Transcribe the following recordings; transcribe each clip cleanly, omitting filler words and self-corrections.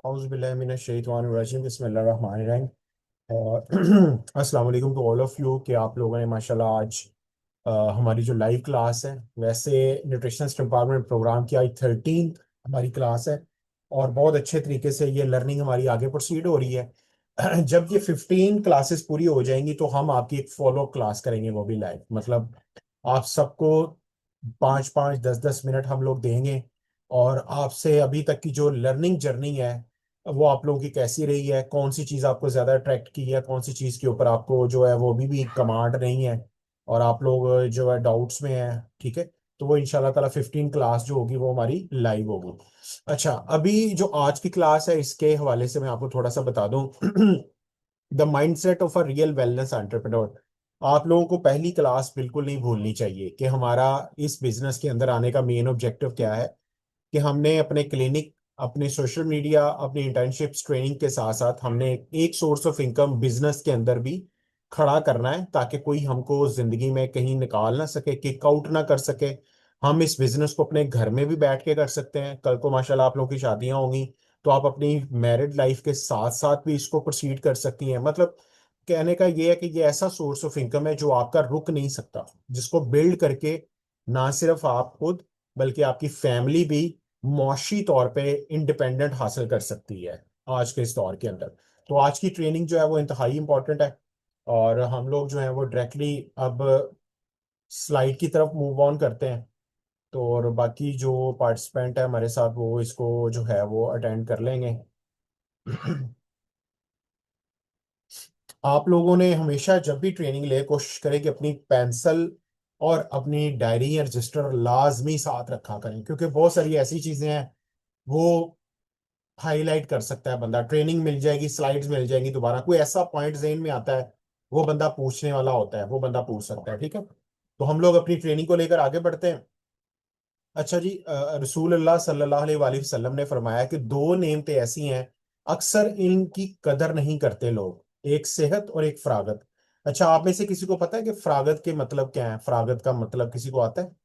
औज़ुबिल्लाहि बिस्मिल्लाहिर्रहमानिर्रहीम। और अस्सलाम वालेकुम टू ऑल ऑफ यू कि आप लोगों ने माशाल्लाह आज हमारी जो लाइव क्लास है, वैसे न्यूट्रिशनिस्ट एम्पावरमेंट प्रोग्राम की आज 13 हमारी क्लास है। और बहुत अच्छे तरीके से ये लर्निंग हमारी आगे प्रोसीड हो रही है। जब ये 15 क्लासेस पूरी हो जाएंगी तो हम आपकी एक फॉलो क्लास करेंगे, वो भी लाइव। मतलब आप सबको 5-5 10-10 मिनट हम लोग देंगे और आपसे अभी तक की जो लर्निंग जर्नी है वो आप लोगों की कैसी रही है, कौन सी चीज़ आपको ज़्यादा अट्रैक्ट की है, कौन सी चीज़ के ऊपर आपको जो है वो अभी भी कमांड नहीं है और आप लोग जो है डाउट्स में हैं। ठीक है, तो वो इंशाल्लाह ताला 15 क्लास जो होगी वो हमारी लाइव होगी। अच्छा, अभी जो आज की क्लास है इसके हवाले से मैं आपको थोड़ा सा बता दूं। The mindset of a real wellness entrepreneur. आप लोगों को पहली क्लास बिल्कुल नहीं भूलनी चाहिए कि हमारा इस बिजनेस के अंदर आने का मेन ऑब्जेक्टिव क्या है। कि हमने अपने क्लिनिक, अपने सोशल मीडिया, अपनी इंटर्नशिप्स ट्रेनिंग के साथ साथ हमने एक सोर्स ऑफ इनकम बिजनेस के अंदर भी खड़ा करना है, ताकि कोई हमको जिंदगी में कहीं निकाल ना सके, किक आउट ना कर सके। हम इस बिजनेस को अपने घर में भी बैठ के कर सकते हैं। कल को माशाल्लाह आप लोगों की शादियां होंगी तो आप अपनी मैरिड लाइफ के साथ साथ भी इसको प्रोसीड कर सकती हैं। मतलब कहने का ये है कि ये ऐसा सोर्स ऑफ इनकम है जो आपका रुक नहीं सकता, जिसको बिल्ड करके ना सिर्फ आप खुद बल्कि आपकी फैमिली भी मुआशी तौर पे इंडिपेंडेंट हासिल कर सकती है आज के इस दौर के अंदर। तो आज की ट्रेनिंग जो है वो इंतहाई इंपॉर्टेंट है। और हम लोग जो है वो डायरेक्टली अब स्लाइड की तरफ मूव ऑन करते हैं। तो और बाकी जो पार्टिसिपेंट है हमारे साथ वो इसको जो है वो अटेंड कर लेंगे। आप लोगों ने हमेशा जब भी ट्रेनिंग ले कोशिश करें कि अपनी पेंसिल और अपनी डायरी या रजिस्टर लाजमी साथ रखा करें, क्योंकि बहुत सारी ऐसी चीजें हैं वो हाईलाइट कर सकता है बंदा। ट्रेनिंग मिल जाएगी, स्लाइड्स मिल जाएंगी, दोबारा कोई ऐसा पॉइंट जेहन में आता है वो बंदा पूछने वाला होता है, वो बंदा पूछ सकता है। ठीक है, तो हम लोग अपनी ट्रेनिंग को लेकर आगे बढ़ते हैं। अच्छा जी, रसूल अल्लाह सल्लल्लाहु अलैहि वसल्लम ने फरमाया कि दो नेमतें ऐसी हैं अक्सर इनकी कदर नहीं करते लोग, एक सेहत और एक फरागत। अच्छा, आप में से किसी को पता है कि फरागत के मतलब क्या है? फरागत का मतलब किसी को आता है?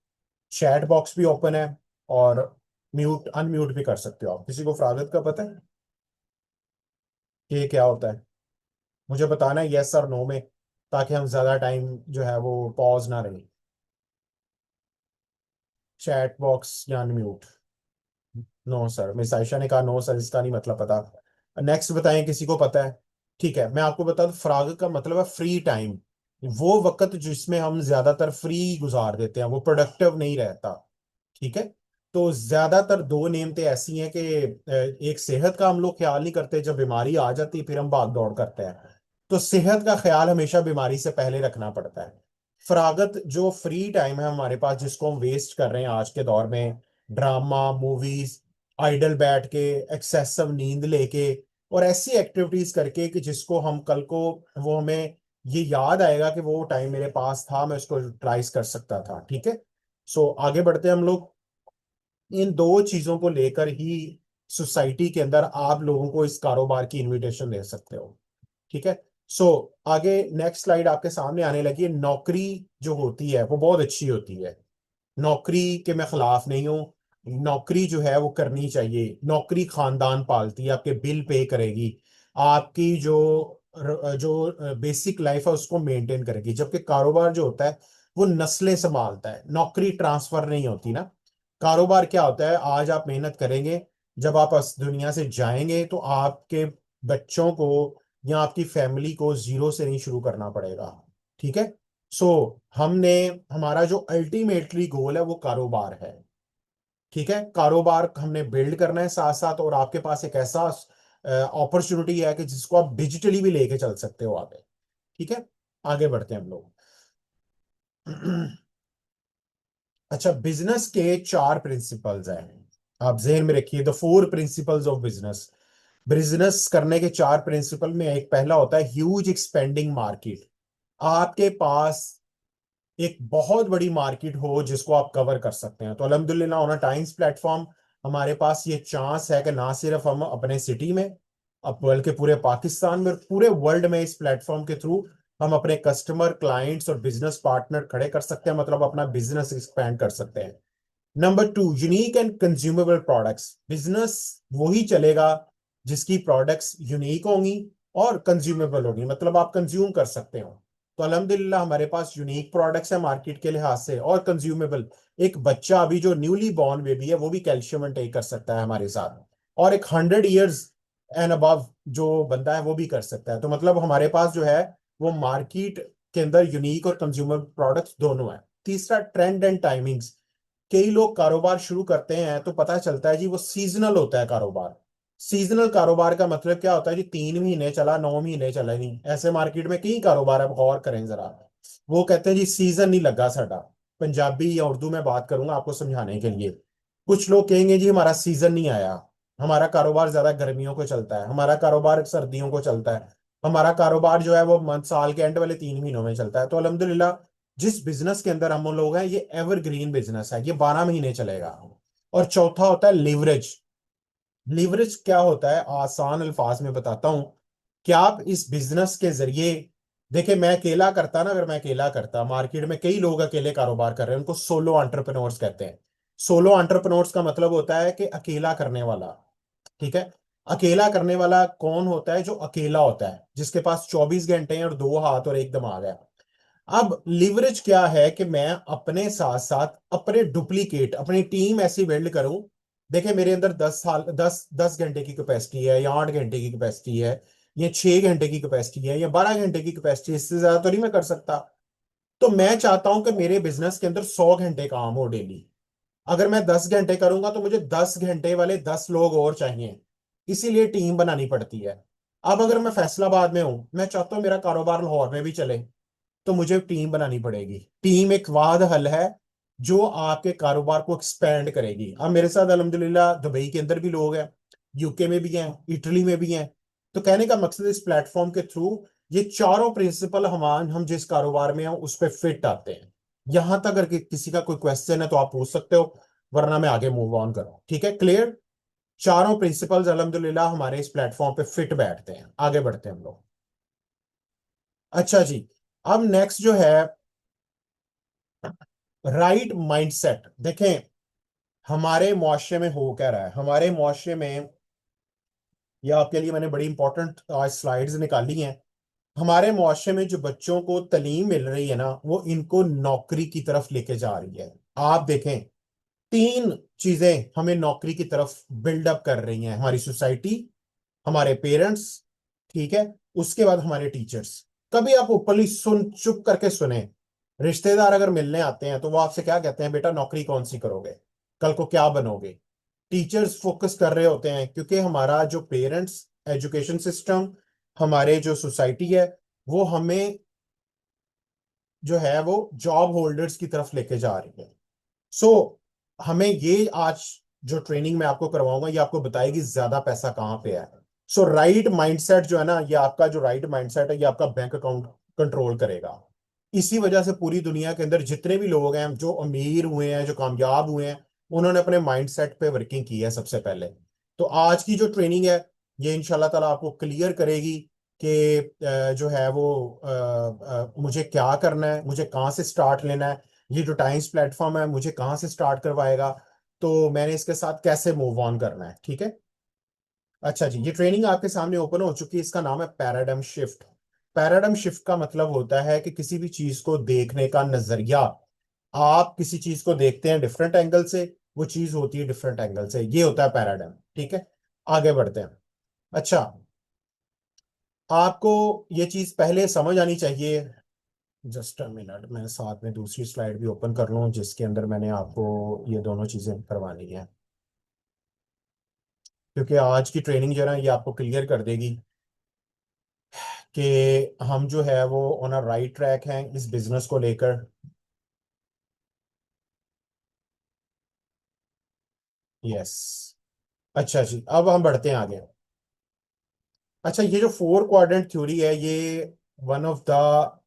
चैट बॉक्स भी ओपन है और म्यूट अनम्यूट भी कर सकते हो आप। किसी को फरागत का पता है कि ये क्या होता है? मुझे बताना है यस और नो में, ताकि हम ज्यादा टाइम जो है वो पॉज ना रहे। चैट बॉक्स या unmute? No sir, miss Ayesha ने कहा नो सर, इसका नहीं मतलब पता। नेक्स्ट बताएं, किसी को पता है? ठीक है, मैं आपको बता दूं, फराग का मतलब है फ्री टाइम। वो वक्त जिसमें हम ज्यादातर फ्री गुजार देते हैं वो प्रोडक्टिव नहीं रहता। ठीक है, तो ज्यादातर दो नेमतें ऐसी हैं कि एक सेहत का हम लोग ख्याल नहीं करते, जब बीमारी आ जाती है फिर हम भाग दौड़ करते हैं। तो सेहत का ख्याल हमेशा बीमारी से पहले रखना पड़ता है। फरागत जो फ्री टाइम है हमारे पास जिसको हम वेस्ट कर रहे हैं आज के दौर में, ड्रामा, मूवीज, आइडल बैठ के, एक्सेसिव नींद लेके और ऐसी एक्टिविटीज करके कि जिसको हम कल को वो हमें ये याद आएगा कि वो टाइम मेरे पास था, मैं उसको यूटिलाइज कर सकता था। ठीक है, सो आगे बढ़ते हैं हम लोग। इन दो चीजों को लेकर ही सोसाइटी के अंदर आप लोगों को इस कारोबार की इनविटेशन दे सकते हो। ठीक है, सो आगे नेक्स्ट स्लाइड आपके सामने आने लगी है। नौकरी जो होती है वो बहुत अच्छी होती है, नौकरी के मैं खिलाफ नहीं हूँ। नौकरी जो है वो करनी चाहिए। नौकरी खानदान पालती है, आपके बिल पे करेगी, आपकी जो बेसिक लाइफ है उसको मेंटेन करेगी। जबकि कारोबार जो होता है वो नस्लें संभालता है, नौकरी ट्रांसफर नहीं होती ना। कारोबार क्या होता है, आज आप मेहनत करेंगे, जब आप इस दुनिया से जाएंगे तो आपके बच्चों को या आपकी फैमिली को जीरो से नहीं शुरू करना पड़ेगा। ठीक है, सो हमने हमारा जो अल्टीमेटली गोल है वो कारोबार है। ठीक है, कारोबार हमने बिल्ड करना है साथ साथ, और आपके पास एक ऐसा अपॉर्चुनिटी है कि जिसको आप डिजिटली भी लेके चल सकते हो आगे। ठीक है, आगे बढ़ते हैं हम लोग। अच्छा, बिजनेस के चार प्रिंसिपल्स हैं, आप जहन में रखिए। The four principles of business. Business करने के चार प्रिंसिपल में एक पहला होता है ह्यूज एक्सपेंडिंग मार्केट। आपके पास एक बहुत बड़ी मार्केट हो जिसको आप कवर कर सकते हैं। तो अल्हम्दुलिल्लाह ऑन अ टाइम्स प्लेटफॉर्म हमारे पास ये चांस है कि ना सिर्फ हम अपने सिटी में, अब बल्कि पूरे पाकिस्तान में और पूरे वर्ल्ड में इस प्लेटफॉर्म के थ्रू हम अपने कस्टमर, क्लाइंट्स और बिजनेस पार्टनर खड़े कर सकते हैं, मतलब अपना बिजनेस एक्सपैंड कर सकते हैं। Number two, unique and consumable products. Business वही चलेगा जिसकी प्रोडक्ट्स यूनिक होंगी और कंज्यूमेबल होगी, मतलब आप कंज्यूम कर सकते हो। तो अल्हम्दुलिल्लाह हमारे पास यूनिक प्रोडक्ट्स है मार्केट के लिहाज से और कंज्यूमेबल। एक बच्चा अभी जो न्यूली बॉर्न बेबी है वो भी कैल्शियम इनटेक कर सकता है हमारे साथ, और एक 100 ईयर्स एंड अबव जो बंदा है वो भी कर सकता है। तो मतलब हमारे पास जो है वो मार्केट के अंदर यूनिक और कंज्यूमर प्रोडक्ट्स दोनों है। तीसरा, ट्रेंड एंड टाइमिंग्स। कई लोग कारोबार शुरू करते हैं तो पता चलता है जी वो सीजनल होता है कारोबार। सीजनल कारोबार का मतलब क्या होता है जी, 3 महीने चला, 9 महीने चला नहीं, ऐसे मार्केट में कई कारोबार है, गौर करें जरा। वो कहते हैं जी सीजन नहीं लगा साडा। पंजाबी या उर्दू में बात करूंगा आपको समझाने के लिए। कुछ लोग कहेंगे जी हमारा सीजन नहीं आया, हमारा कारोबार ज्यादा गर्मियों को चलता है, हमारा कारोबार सर्दियों को चलता है, हमारा कारोबार जो है वो साल के एंड वाले 3 महीनों में चलता है। तो अल्हम्दुलिल्लाह जिस बिजनेस के अंदर हम लोग हैं ये एवरग्रीन बिजनेस है, ये 12 महीने चलेगा। और चौथा होता है लिवरेज। लिवरेज क्या होता है, आसान अल्फाज में बताता हूं कि आप इस बिजनेस के जरिए, देखिए मैं अकेला करता ना, अगर मैं अकेला करता, मार्केट में कई लोग अकेले कारोबार कर रहे हैं, उनको सोलो एंटरप्रेन्योर्स कहते हैं। सोलो एंटरप्रेन्योर्स का मतलब होता है कि अकेला करने वाला। ठीक है। अकेला करने वाला कौन होता है? जो अकेला होता है, जिसके पास 24 घंटे हैं और 2 हाथ और एक दिमाग है। अब लिवरेज क्या है कि मैं अपने साथ साथ अपने डुप्लीकेट अपनी टीम ऐसी बिल्ड करूं। देखिए मेरे अंदर 10 साल 10 10 घंटे की कैपेसिटी है या 8 घंटे की कैपेसिटी है या 6 घंटे की कैपेसिटी है या 12 घंटे की कैपेसिटी है, इससे ज्यादा तो नहीं मैं कर सकता। तो मैं चाहता हूं कि मेरे बिजनेस के अंदर 100 घंटे काम हो डेली। अगर मैं 10 घंटे करूंगा तो मुझे 10 घंटे वाले 10 लोग और चाहिए, इसीलिए टीम बनानी पड़ती है। अब अगर मैं फैसलाबाद में हूं, मैं चाहता हूं मेरा कारोबार लाहौर में भी चले, तो मुझे टीम बनानी पड़ेगी। टीम एक वाद हल है जो आपके कारोबार को एक्सपेंड करेगी। अब मेरे साथ अल्हम्दुलिल्लाह दुबई के अंदर भी लोग हैं, यूके में भी हैं, इटली में भी हैं। तो कहने का मकसद इस प्लेटफॉर्म के थ्रू ये चारों प्रिंसिपल हम जिस कारोबार में हैं उस पर फिट आते हैं। यहां तक अगर किसी का कोई क्वेश्चन है तो आप पूछ सकते हो, वरना मैं आगे मूव ऑन करूं। ठीक है, क्लियर? चारों प्रिंसिपल्स अल्हम्दुलिल्लाह हमारे इस प्लेटफॉर्म पे फिट बैठते हैं। आगे बढ़ते हैं हम लोग। अच्छा जी, अब नेक्स्ट जो है राइट माइंडसेट। देखें हमारे मुआशरे में हो क्या रहा है, हमारे मुआशरे में, ये आपके लिए मैंने बड़ी इंपॉर्टेंट आज स्लाइड्स निकाली हैं। हमारे मुआशरे में जो बच्चों को तालीम मिल रही है ना, वो इनको नौकरी की तरफ लेके जा रही है। आप देखें, 3 चीजें हमें नौकरी की तरफ बिल्डअप कर रही हैं, हमारी सोसाइटी, हमारे पेरेंट्स, ठीक है, उसके बाद हमारे टीचर्स। कभी आप ऊपरली सुन चुप करके सुने, रिश्तेदार अगर मिलने आते हैं तो वो आपसे क्या कहते हैं, बेटा नौकरी कौन सी करोगे, कल को क्या बनोगे? टीचर्स फोकस कर रहे होते हैं, क्योंकि हमारा जो पेरेंट्स, एजुकेशन सिस्टम, हमारे जो सोसाइटी है, वो हमें जो है वो जॉब होल्डर्स की तरफ लेके जा रही है। सो हमें ये आज जो ट्रेनिंग मैं आपको करवाऊंगा ये आपको बताएगी ज्यादा पैसा कहाँ पे है। सो राइट माइंडसेट जो है ना, ये आपका जो राइट माइंडसेट है ये आपका बैंक अकाउंट कंट्रोल करेगा। इसी वजह से पूरी दुनिया के अंदर जितने भी लोग हैं जो अमीर हुए हैं, जो कामयाब हुए हैं, उन्होंने अपने माइंडसेट पे वर्किंग की है सबसे पहले। तो आज की जो ट्रेनिंग है ये इंशाल्लाह ताला आपको क्लियर करेगी कि जो है वो मुझे क्या करना है, मुझे कहाँ से स्टार्ट लेना है, ये जो टाइम्स प्लेटफॉर्म है मुझे कहाँ से स्टार्ट करवाएगा, तो मैंने इसके साथ कैसे मूव ऑन करना है। ठीक है। अच्छा जी, ये ट्रेनिंग आपके सामने ओपन हो चुकी है, इसका नाम है पैराडाइम शिफ्ट। पैराडाइम शिफ्ट का मतलब होता है कि किसी भी चीज को देखने का नजरिया। आप किसी चीज को देखते हैं डिफरेंट एंगल से, वो चीज होती है डिफरेंट एंगल से, ये होता है पैराडाइम। ठीक है, आगे बढ़ते हैं। अच्छा, आपको ये चीज पहले समझ आनी चाहिए। जस्ट अ मिनट, मैं साथ में दूसरी स्लाइड भी ओपन कर लूं जिसके अंदर मैंने आपको ये दोनों चीजें करवानी है, क्योंकि आज की ट्रेनिंग जो है ना ये आपको क्लियर कर देगी कि हम जो है वो ऑन अ राइट ट्रैक हैं इस बिजनेस को लेकर। यस। अच्छा जी, अब हम बढ़ते हैं आगे। अच्छा, ये जो 4 क्वाड्रेंट थ्योरी है ये one of the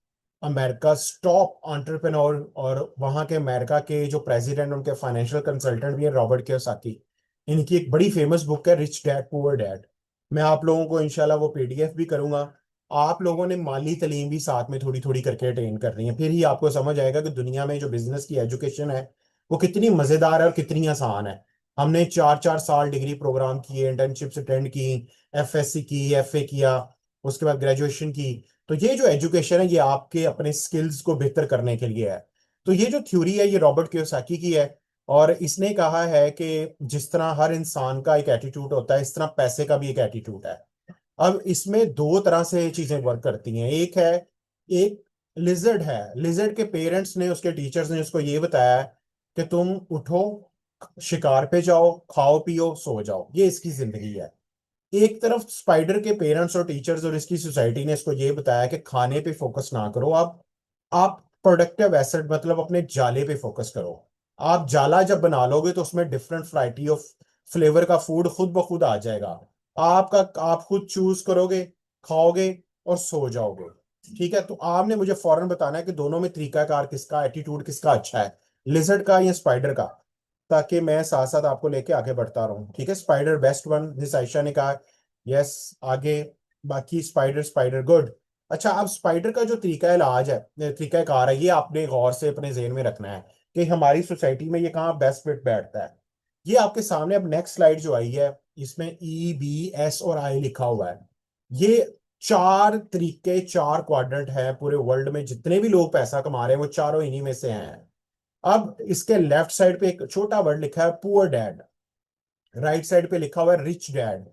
America top entrepreneur और वहां के अमेरिका के जो प्रेसिडेंट, उनके फाइनेंशियल कंसल्टेंट भी है, रॉबर्ट कियोसाकी। इनकी एक बड़ी फेमस बुक है रिच डैड पुअर डैड। मैं आप लोगों को इंशाल्लाह वो पीडीएफ भी करूंगा। आप लोगों ने माली तालीम भी साथ में थोड़ी थोड़ी करके अटेंड करनी है, फिर ही आपको समझ आएगा कि दुनिया में जो बिजनेस की एजुकेशन है वो कितनी मजेदार है और कितनी आसान है। हमने 4 4 साल डिग्री प्रोग्राम किए, इंटर्नशिप्स अटेंड की, एफएससी की, एफए किया, उसके बाद ग्रेजुएशन की। तो ये जो एजुकेशन है ये आपके अपने स्किल्स को बेहतर करने के लिए है। तो ये जो थ्योरी है ये रॉबर्ट कियोसाकी की है। और इसने कहा है कि जिस तरह हर इंसान का एक एटीट्यूड होता है, इस तरह पैसे का भी एक एटीट्यूड है। अब इसमें दो तरह से चीजें वर्क करती हैं। एक है, एक लिजर्ड है, लिजर्ड के पेरेंट्स ने, उसके टीचर्स ने उसको ये बताया कि तुम उठो, शिकार पे जाओ, खाओ पियो सो जाओ, ये इसकी जिंदगी है। एक तरफ स्पाइडर के पेरेंट्स और टीचर्स और इसकी सोसाइटी ने इसको ये बताया कि खाने पे फोकस ना करो आप प्रोडक्टिव एसेट मतलब अपने जाले पे फोकस करो। आप जाला जब बना लोगे तो उसमें डिफरेंट वैरायटी ऑफ फ्लेवर का फूड खुद ब खुद आ जाएगा। आपका आप खुद चूज करोगे, खाओगे और सो जाओगे। ठीक है, तो आपने मुझे फौरन बताना है कि दोनों में तरीकाकार किसका, एटीट्यूड किसका अच्छा है, लिजर्ड का या स्पाइडर का, ताकि मैं साथ साथ आपको लेके आगे बढ़ता रहूं। ठीक है, स्पाइडर बेस्ट वन जिस आयशा ने कहा। यस, आगे बाकी स्पाइडर, स्पाइडर गुड। अच्छा, अब स्पाइडर का जो तरीका इलाज है, तरीका कार है, ये आपने गौर से अपने जेहन में रखना है कि हमारी सोसाइटी में ये कहाँ बेस्ट फिट बैठता है। ये आपके सामने अब नेक्स्ट स्लाइड जो आई है, इसमें EBS और I लिखा हुआ है। ये चार तरीके, चार क्वाड्रेंट है पूरे वर्ल्ड में, जितने भी लोग पैसा कमा रहे हैं वो चारों इन्हीं में से हैं। अब इसके लेफ्ट साइड पे एक छोटा वर्ड लिखा है पुअर डैड, राइट साइड पे लिखा हुआ है rich dad.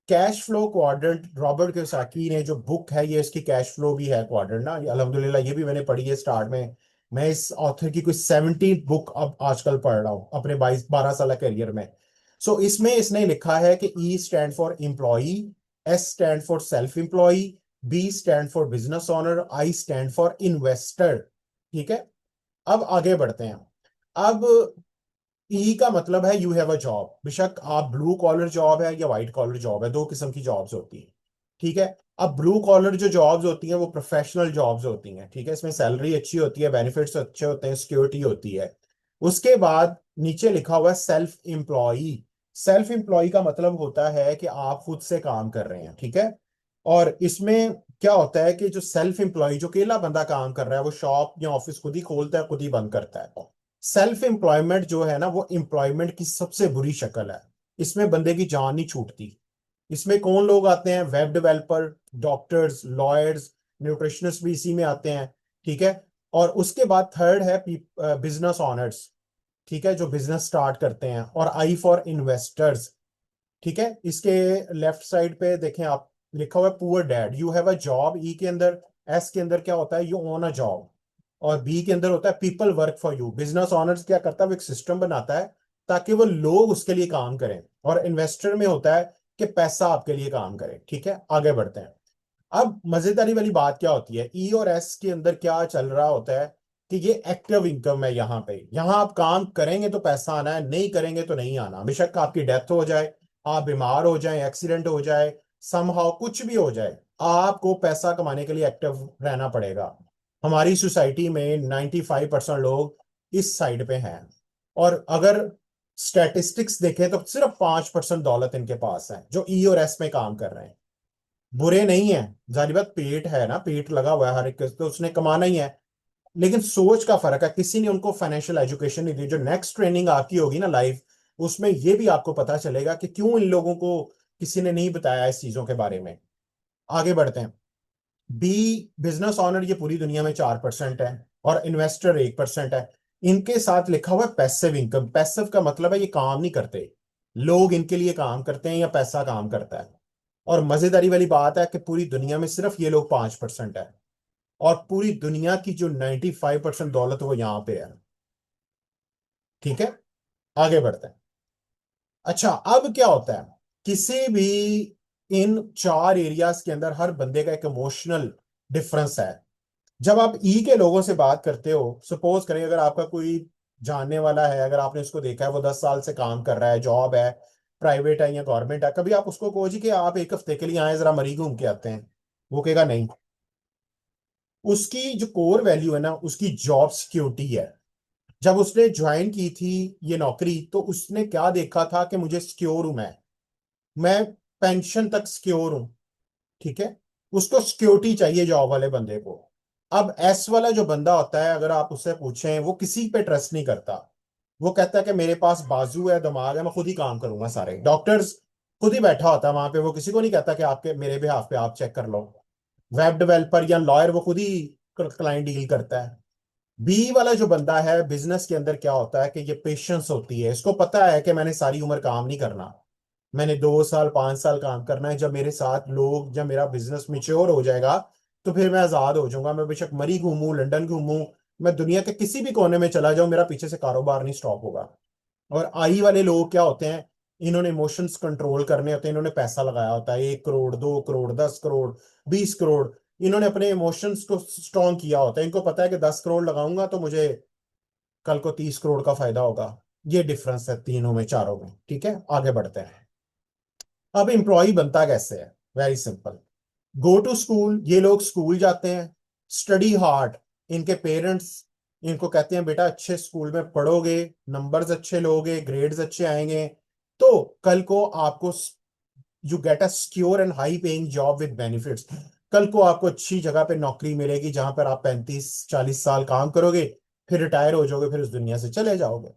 Cash flow quadrant, Robert Kiyosaki ने जो बुक है ये इसकी कैश फ्लो भी है क्वाड्रेंट ना, ये अल्हम्दुलिल्लाह ये भी मैंने पढ़ी है स्टार्ट में। मैं इस ऑथर की कोई 70 बुक अब आजकल पढ़ रहा हूँ अपने 22 12 साल करियर में। सो इसमें इसने लिखा है कि E stand for employee, S stand for self employee, B stand for business owner, I stand for investor. ठीक है, अब आगे बढ़ते हैं। अब ई का मतलब है यू हैव अ जॉब, बेशक आप ब्लू कॉलर जॉब है या व्हाइट कॉलर जॉब है, दो किस्म की जॉब्स होती हैं। ठीक है, अब ब्लू कॉलर जो जॉब्स होती हैं वो प्रोफेशनल जॉब्स होती हैं। ठीक है, इसमें सैलरी अच्छी होती है, बेनिफिट्स अच्छे होते हैं, सिक्योरिटी होती है। उसके बाद नीचे लिखा हुआ है सेल्फ एम्प्लॉई। सेल्फ एम्प्लॉय का मतलब होता है कि आप खुद से काम कर रहे हैं। ठीक है, और इसमें क्या होता है कि जो सेल्फ एम्प्लॉय, जो अकेला बंदा काम कर रहा है, वो शॉप या ऑफिस खुद ही खोलता है खुद ही बंद करता है। सेल्फ एम्प्लॉयमेंट जो है ना वो एम्प्लॉयमेंट की सबसे बुरी शक्ल है। इसमें बंदे की जान नहीं छूटती। इसमें कौन लोग आते हैं, web developer, doctors, lawyers, nutritionist भी इसी में आते हैं। ठीक है, और उसके बाद थर्ड है बिजनेस ऑनर्स। ठीक है, जो बिजनेस स्टार्ट करते हैं, और आई फॉर इन्वेस्टर्स। ठीक है, इसके लेफ्ट साइड पे देखें आप, लिखा हुआ है poor dad, you have a job, E के अंदर, एस के अंदर क्या होता है, यू ओन अ जॉब, और बी के अंदर होता है people work for you. Business owners क्या करता है, वो एक सिस्टम बनाता है ताकि वो लोग उसके लिए काम करें, और इन्वेस्टर में होता है कि पैसा आपके लिए काम करे। ठीक है, आगे बढ़ते हैं। अब मजेदारी वाली बात क्या होती है, ई और एस के अंदर क्या चल रहा होता है कि ये एक्टिव इनकम है। यहाँ पे, यहाँ आप काम करेंगे तो पैसा आना है, नहीं करेंगे तो नहीं आना। बेशक आपकी डेथ हो जाए, आप बीमार हो जाए, एक्सीडेंट हो जाए, समहाउ कुछ भी हो जाए, आपको पैसा कमाने के लिए एक्टिव रहना पड़ेगा। हमारी सोसाइटी में 95% लोग इस साइड पे हैं, और अगर स्टैटिस्टिक्स देखें तो सिर्फ 5% दौलत इनके पास है जो ई और एस में काम कर रहे हैं। बुरे नहीं है, जारी बात, पेट है ना, पेट लगा हुआ है हर एक तो उसने कमाना ही है। लेकिन सोच का फर्क है, किसी ने उनको फाइनेंशियल एजुकेशन नहीं दी। जो नेक्स्ट ट्रेनिंग आपकी होगी ना लाइफ, उसमें ये भी आपको पता चलेगा कि क्यों इन लोगों को किसी ने नहीं बताया इस चीजों के बारे में। आगे बढ़ते हैं। बी बिजनेस ऑनर, ये पूरी दुनिया में 4% है, और इन्वेस्टर 1% है। इनके साथ लिखा हुआ है पैसिव इनकम। पैसिव का मतलब है ये काम नहीं करते, लोग इनके लिए काम करते हैं या पैसा काम करता है। और मजेदारी वाली बात है कि पूरी दुनिया में सिर्फ ये लोग 5% है, और पूरी दुनिया की जो 95% दौलत वो यहां पे है। ठीक है, आगे बढ़ते हैं। अच्छा, अब क्या होता है, किसी भी इन चार एरियाज के अंदर हर बंदे का एक इमोशनल डिफरेंस है। जब आप ई के लोगों से बात करते हो, सपोज करें अगर आपका कोई जानने वाला है, अगर आपने उसको देखा है वो 10 साल से काम कर रहा है, जॉब है, प्राइवेट है या गवर्नमेंट है, कभी आप उसको कहो जी कि आप एक हफ्ते के लिए आए जरा मरी घूम के आते हैं, वो कहेगा नहीं। उसकी जो कोर वैल्यू है ना, उसकी जॉब सिक्योरिटी है। जब उसने ज्वाइन की थी ये नौकरी, तो उसने क्या देखा था कि मुझे सिक्योर हूं, मैं पेंशन तक सिक्योर हूं। ठीक है, उसको सिक्योरिटी चाहिए जॉब वाले बंदे को। अब एस वाला जो बंदा होता है, अगर आप उससे पूछें, वो किसी पे ट्रस्ट नहीं करता। वो कहता है कि मेरे पास बाजू है, दिमाग है, मैं खुद ही काम करूंगा सारे। डॉक्टर्स खुद ही बैठा होता है वहां पे, वो किसी को नहीं कहता कि आपके मेरे बिहाफ पे आप चेक कर लो। वेब डेवलपर या लॉयर वो खुद ही क्लाइंट डील करता है। बी वाला जो बंदा है बिजनेस के अंदर, क्या होता है कि ये पेशेंस होती है, इसको पता है कि मैंने सारी उम्र काम नहीं करना, मैंने 2 साल 5 साल काम करना है। जब मेरे साथ लोग, जब मेरा बिजनेस मिच्योर हो जाएगा तो फिर मैं आजाद हो जाऊंगा। मैं बेशक मरी घूमूं, लंदन घूमूं, मैं दुनिया के किसी भी कोने में चला जाऊं, मेरा पीछे से कारोबार नहीं स्टॉप होगा। और आई वाले लोग क्या होते हैं, इन्होंने इमोशंस कंट्रोल करने होते हैं, इन्होंने पैसा लगाया होता है 1 करोड़ 2 करोड़ 10 करोड़ 20 करोड़, इन्होंने अपने इमोशंस को स्ट्रॉन्ग किया होता है। इनको पता है कि 10 करोड़ लगाऊंगा तो मुझे कल को 30 करोड़ का फायदा होगा। ये डिफरेंस है तीनों में, चारों में। ठीक है, आगे बढ़ते हैं। अब एम्प्लॉय बनता कैसे है? Very simple. Go to school, ये लोग स्कूल जाते हैं, स्टडी हार्ड। इनके पेरेंट्स इनको कहते हैं बेटा अच्छे स्कूल में पढ़ोगे, नंबर्स अच्छे लोगे, ग्रेड्स अच्छे आएंगे, तो कल को आपको you get a secure and high paying job with benefits. कल को आपको अच्छी जगह पे नौकरी मिलेगी जहां पर आप 35 40 साल काम करोगे, फिर रिटायर हो जाओगे, फिर इस दुनिया से चले जाओगे।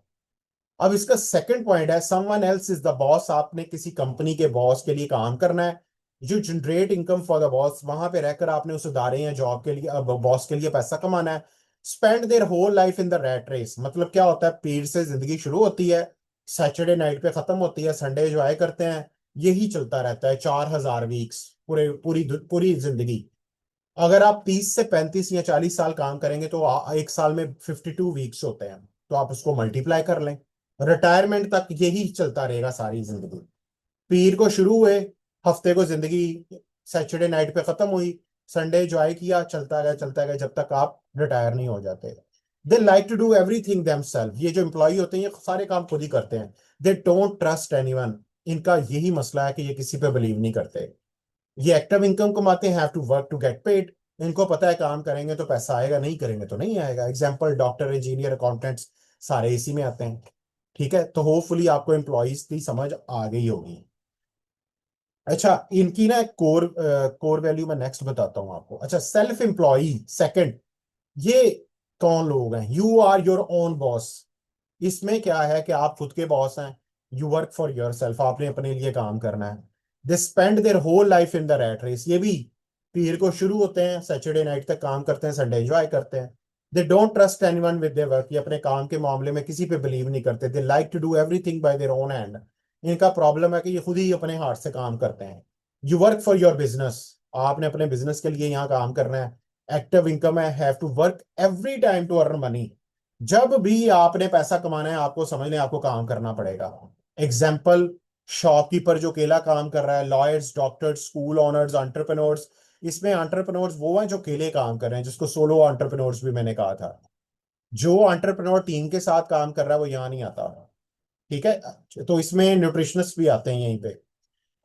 अब इसका सेकंड पॉइंट है someone else is the boss. आपने किसी कंपनी के बॉस के लिए काम करना है, जो generate income for the boss, वहां पे रहकर आपने उसे उधारे हैं जॉब के लिए, बॉस के लिए पैसा कमाना है। Spend their whole life in the rat race, मतलब क्या होता है, पीर से जिंदगी शुरू होती है, सैटरडे नाइट पे खत्म होती है, संडे एंजॉय करते हैं, यही चलता रहता है 4000 वीक्स, पूरे पूरी पूरी जिंदगी। अगर आप 30 से 35 या 40 साल काम करेंगे तो एक साल में 52 वीक्स होते हैं, तो आप उसको मल्टीप्लाई कर लें। रिटायरमेंट तक यही चलता रहेगा सारी जिंदगी। पीर को शुरू हुए, हफ्ते को जिंदगी, सैटरडे नाइट पे खत्म हुई, संडे एंजॉय किया, चलता गया जब तक आप रिटायर नहीं हो जाते। They like to do everything themselves, ये जो एम्प्लॉय होते हैं ये सारे काम खुद ही करते हैं। दे डोंट ट्रस्ट एनीवन, इनका यही मसला है कि ये किसी पे बिलीव नहीं करते। ये एक्टिव इनकम कमाते हैं, have to work to get paid. इनको पता है काम करेंगे तो पैसा आएगा, नहीं करेंगे तो नहीं आएगा। एग्जाम्पल डॉक्टर, इंजीनियर, अकाउंटेंट्स, सारे इसी में आते हैं। ठीक है, तो होपफुली आपको एम्प्लॉयज की समझ आ गई होगी। अच्छा, इनकी ना कोर कोर वैल्यू मैं नेक्स्ट बताता हूँ आपको। अच्छा, सेल्फ एम्प्लॉय सेकंड, ये कौन लोग हैं? You are your own boss. इसमें क्या है कि आप खुद के बॉस हैं, you work for yourself, आपने अपने लिए काम करना है। They spend their whole life in the rat race, ये भी पीर को शुरू होते हैं, सैटरडे नाइट तक काम करते हैं, संडे एंजॉय करते हैं। They don't trust anyone with their work, ये अपने काम के मामले में किसी पे बिलीव नहीं करते। They like to do everything by their own hand, इनका प्रॉब्लम है कि ये खुद ही अपने हाथ से काम करते हैं। You work for your business, आपने अपने बिजनेस के लिए यहाँ काम करना है। एक्टिव इनकम है, have to work every time to earn money. जब भी आपने पैसा कमाना है आपको समझ लें आपको काम करना पड़ेगा। एग्जाम्पल, शॉपकीपर जो अकेला काम कर रहा है, lawyers, doctors, school owners, entrepreneurs. इसमें एंटरप्रेन्योर्स वो हैं जो अकेले काम कर रहे हैं, जिसको सोलो एंटरप्रेन्योर्स भी मैंने कहा था। जो एंटरप्रेन्योर टीम के साथ काम कर रहा है वो यहाँ नहीं आता। ठीक है, तो इसमें न्यूट्रिशनिस्ट भी आते हैं यहीं पे।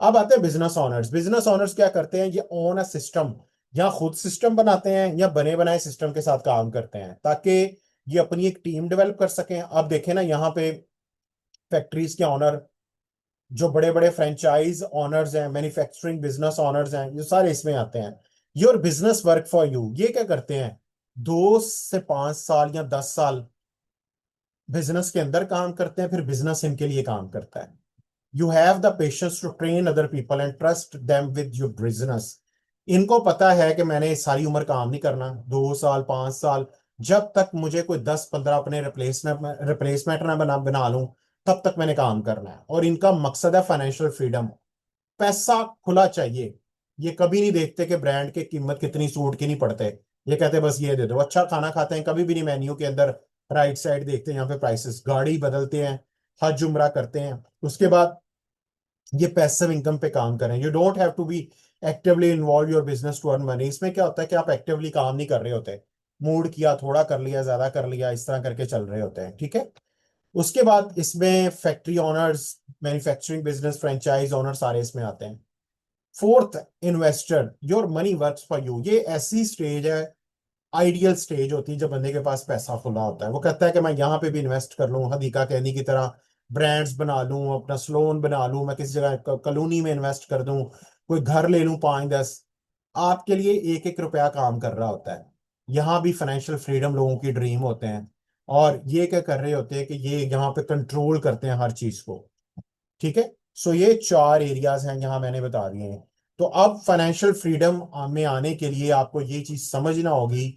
अब आते हैं बिजनेस ऑनर्स। बिजनेस ऑनर्स क्या करते हैं? ये ओन अ सिस्टम, या खुद सिस्टम बनाते हैं या बने बनाए सिस्टम के साथ काम करते हैं, ताकि ये अपनी एक टीम डेवलप कर सकें। आप देखें ना यहाँ पे, फैक्ट्रीज के ऑनर, जो बड़े बड़े फ्रेंचाइज ऑनर्स हैं, मैन्युफैक्चरिंग बिजनेस ऑनर्स हैं, ये सारे इसमें आते हैं। Your business work for you, ये क्या करते हैं? 2 से 5 साल या 10 साल बिजनेस के अंदर काम करते हैं, फिर बिजनेस इनके लिए काम करता है। You have the patience to train other people and trust them with your business. इनको पता है कि मैंने सारी उम्र काम नहीं करना, 2 साल 5 साल, जब तक मुझे कोई 10 15 अपने रिप्लेसमेंट रिप्लेसमेंट ना बना लूं, तब तक मैंने काम करना है। और इनका मकसद है फाइनेंशियल फ्रीडम। पैसा खुला चाहिए। ये कभी नहीं देखते कि ब्रांड की कीमत कितनी, सूट की नहीं पड़ते। ये कहते बस ये दे दो। अच्छा खाना खाते हैं, कभी भी नहीं मेन्यू के अंदर राइट साइड देखते हैं यहाँ पे प्राइसेस। गाड़ी बदलते हैं, हज उम्रा करते हैं, उसके बाद ये पैसिव इनकम पे काम करें। You don't have to be actively involve your business to earn money. इसमें क्या होता है कि आप एक्टिवली काम नहीं कर रहे होते, मूड किया, थोड़ा कर लिया, ज्यादा कर लिया, इस तरह करके चल रहे होते हैं। ठीक है, उसके बाद इसमें factory owners, manufacturing business, franchise owner, सारे इसमें आते हैं। Fourth, investor, your money works for you. ये ऐसी स्टेज है, आइडियल स्टेज होती है जब बंदे के पास पैसा खुला होता है। वो कहता है कि मैं यहाँ पे भी इन्वेस्ट कर लूँ, हदीका कहनी की तरह ब्रांड्स बना लूँ, अपना स्लोन बना लूँ, मैं किसी जगह कॉलोनी में इन्वेस्ट कर दूं, कोई घर ले लूँ 5 10। आपके लिए एक एक रुपया काम कर रहा होता है। यहाँ भी फाइनेंशियल फ्रीडम लोगों की ड्रीम होते हैं। और ये क्या कर रहे होते हैं कि ये यहाँ पे कंट्रोल करते हैं हर चीज को। ठीक है। सो ये चार एरियाज हैं यहाँ मैंने बता दिए हैं। तो अब फाइनेंशियल फ्रीडम में आने के लिए आपको ये चीज समझना होगी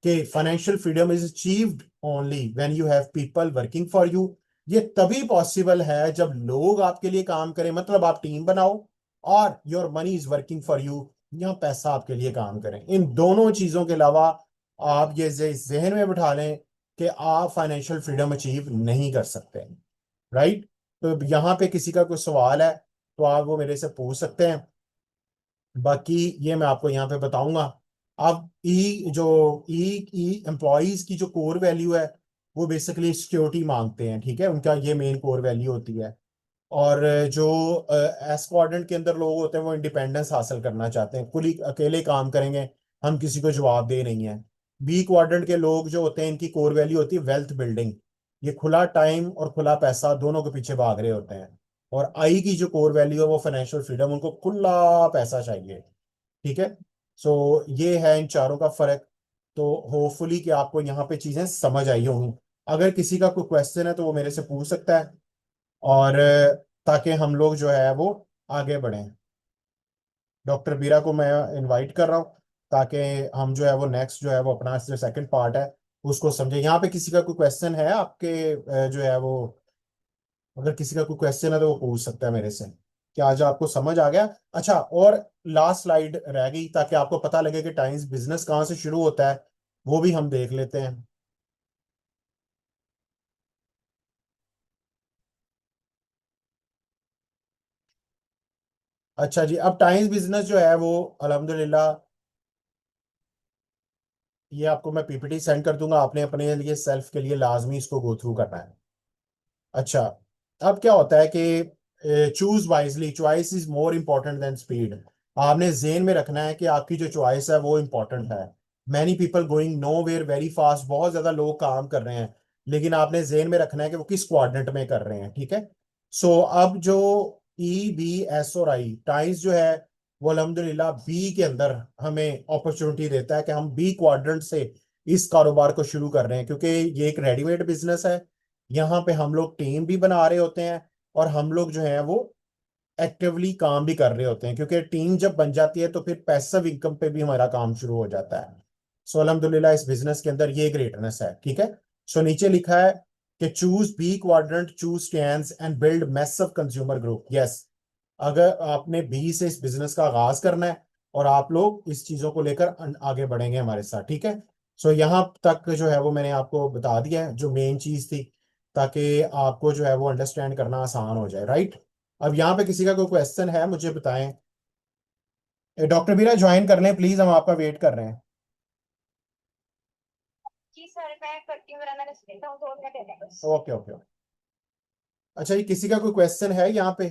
कि financial freedom is achieved only when you have people working for you. ये तभी पॉसिबल है जब लोग आपके लिए काम करें, मतलब आप टीम बनाओ और your money is working for you, या पैसा आपके लिए काम करें। इन दोनों चीजों के अलावा आप ये जहन में बिठा लें कि आप फाइनेंशियल फ्रीडम अचीव नहीं कर सकते। राइट। तो यहाँ पे किसी का कोई सवाल है तो आप वो मेरे से पूछ सकते हैं, बाकी ये मैं आपको यहाँ पे बताऊंगा। अब ई ई एम्प्लॉयज की जो कोर वैल्यू है वो बेसिकली सिक्योरिटी मांगते हैं, ठीक है, उनका ये मेन कोर वैल्यू होती है। और जो एस क्वाड्रेंट के अंदर लोग होते हैं वो इंडिपेंडेंस हासिल करना चाहते हैं, खुद ही अकेले काम करेंगे, हम किसी को जवाब दे नहीं है। बी क्वाड्रेंट के लोग जो होते हैं इनकी कोर वैल्यू होती है वेल्थ बिल्डिंग, ये खुला टाइम और खुला पैसा दोनों के पीछे भाग रहे होते हैं। और आई की जो कोर वैल्यू है वो फाइनेंशियल फ्रीडम, उनको खुला पैसा चाहिए। ठीक है। सो ये है इन चारों का फर्क। तो होपफुली कि आपको यहाँ पे चीजें समझ आई होंगी। अगर किसी का कोई क्वेश्चन है तो वो मेरे से पूछ सकता है, और ताकि हम लोग जो है वो आगे बढ़ें। डॉक्टर बीरा को मैं इनवाइट कर रहा हूँ ताकि हम जो है वो नेक्स्ट जो है वो अपना जो सेकंड पार्ट है उसको समझे। यहाँ पे किसी का कोई क्वेश्चन है आपके जो है वो, अगर किसी का कोई क्वेश्चन है तो वो पूछ सकता है मेरे से। क्या आज आपको समझ आ गया? अच्छा, और लास्ट स्लाइड रह गई ताकि आपको पता लगे कि टाइम्स बिजनेस कहाँ से शुरू होता है, वो भी हम देख लेते हैं। अच्छा जी, अब टाइम्स बिजनेस जो है वो अल्हम्दुलिल्लाह ये आपको मैं पीपीटी सेंड कर दूंगा, आपने अपने लिए सेल्फ के लिए लाजमी इसको गो थ्रू करना है। अच्छा, अब क्या होता है कि choose wisely, choice is more important than speed. आपने जेन में रखना है कि आपकी जो चॉइस है वो इंपॉर्टेंट है। Many people going nowhere very fast, बहुत ज्यादा लोग काम कर रहे हैं, लेकिन आपने जेन में रखना है कि वो किस क्वाड्रेंट में कर रहे हैं। ठीक है। सो अब जो ई बी एस और आई टाइम्स जो है वो अल्हम्दुलिल्लाह बी के अंदर हमें अपॉर्चुनिटी देता है कि हम बी क्वाड्रेंट से इस कारोबार को शुरू कर रहे हैं, क्योंकि ये एक रेडीमेड बिजनेस है। यहाँ पे हम लोग टीम भी बना रहे होते हैं और हम लोग जो है वो एक्टिवली काम भी कर रहे होते हैं, क्योंकि टीम जब बन जाती है तो फिर पैसिव इनकम पे भी हमारा काम शुरू हो जाता है। सो अल्हम्दुलिल्लाह इस बिजनेस के अंदर ये ग्रेटनेस है। ठीक है। सो नीचे लिखा है कि choose B quadrant, choose stands and build massive consumer group. Yes, अगर आपने बी से इस बिजनेस का आगाज करना है और आप लोग इस चीजों को लेकर आगे बढ़ेंगे हमारे साथ। ठीक है। सो यहाँ तक जो है वो मैंने आपको बता दिया है जो मेन चीज थी, ताकि आपको जो है वो अंडरस्टैंड करना आसान हो जाए। राइट। अब यहाँ पे किसी का कोई क्वेश्चन है मुझे बताएं। डॉक्टर बीरा ज्वाइन कर लें प्लीज, हम आपका वेट कर रहे हैं। जी सर, मैं करती हूँ, मेरा मैंने देखा हूँ, 2 मिनट है बस। Okay okay. अच्छा, ये किसी का कोई क्वेश्चन है यहाँ पे?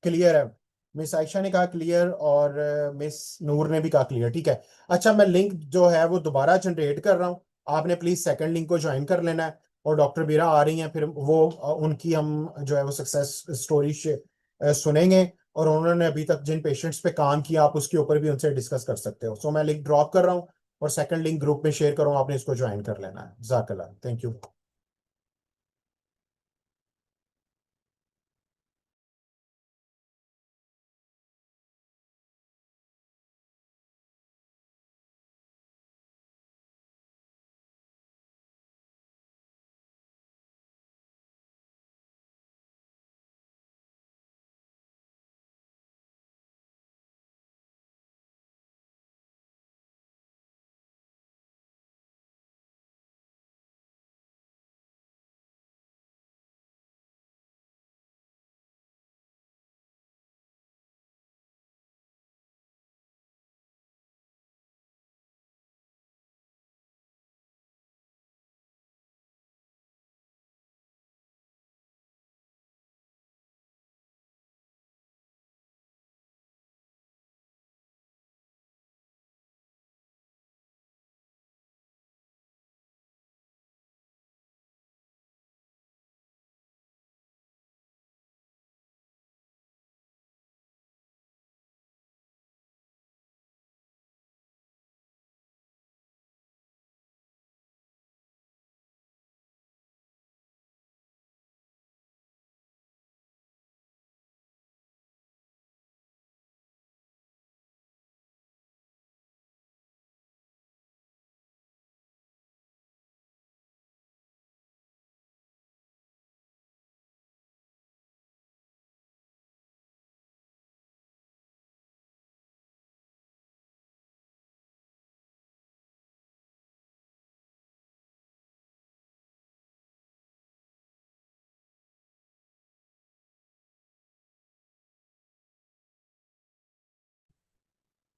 क्लियर है? मिस आयशा ने कहा क्लियर, और मिस नूर ने भी कहा क्लियर। ठीक है। अच्छा, मैं लिंक जो है वो दोबारा जनरेट कर रहा हूँ, आपने प्लीज सेकंड लिंक को ज्वाइन कर लेना है। और डॉक्टर बीरा आ रही हैं, फिर वो उनकी हम जो है वो सक्सेस स्टोरी सुनेंगे, और उन्होंने अभी तक जिन पेशेंट्स पे काम किया आप उसके ऊपर भी उनसे डिस्कस कर सकते हो। सो मैं लिंक ड्रॉप कर रहा हूँ और सेकंड लिंक ग्रुप में शेयर करूँ, आपने इसको ज्वाइन कर लेना है। जज़ाकल्लाह, थैंक यू।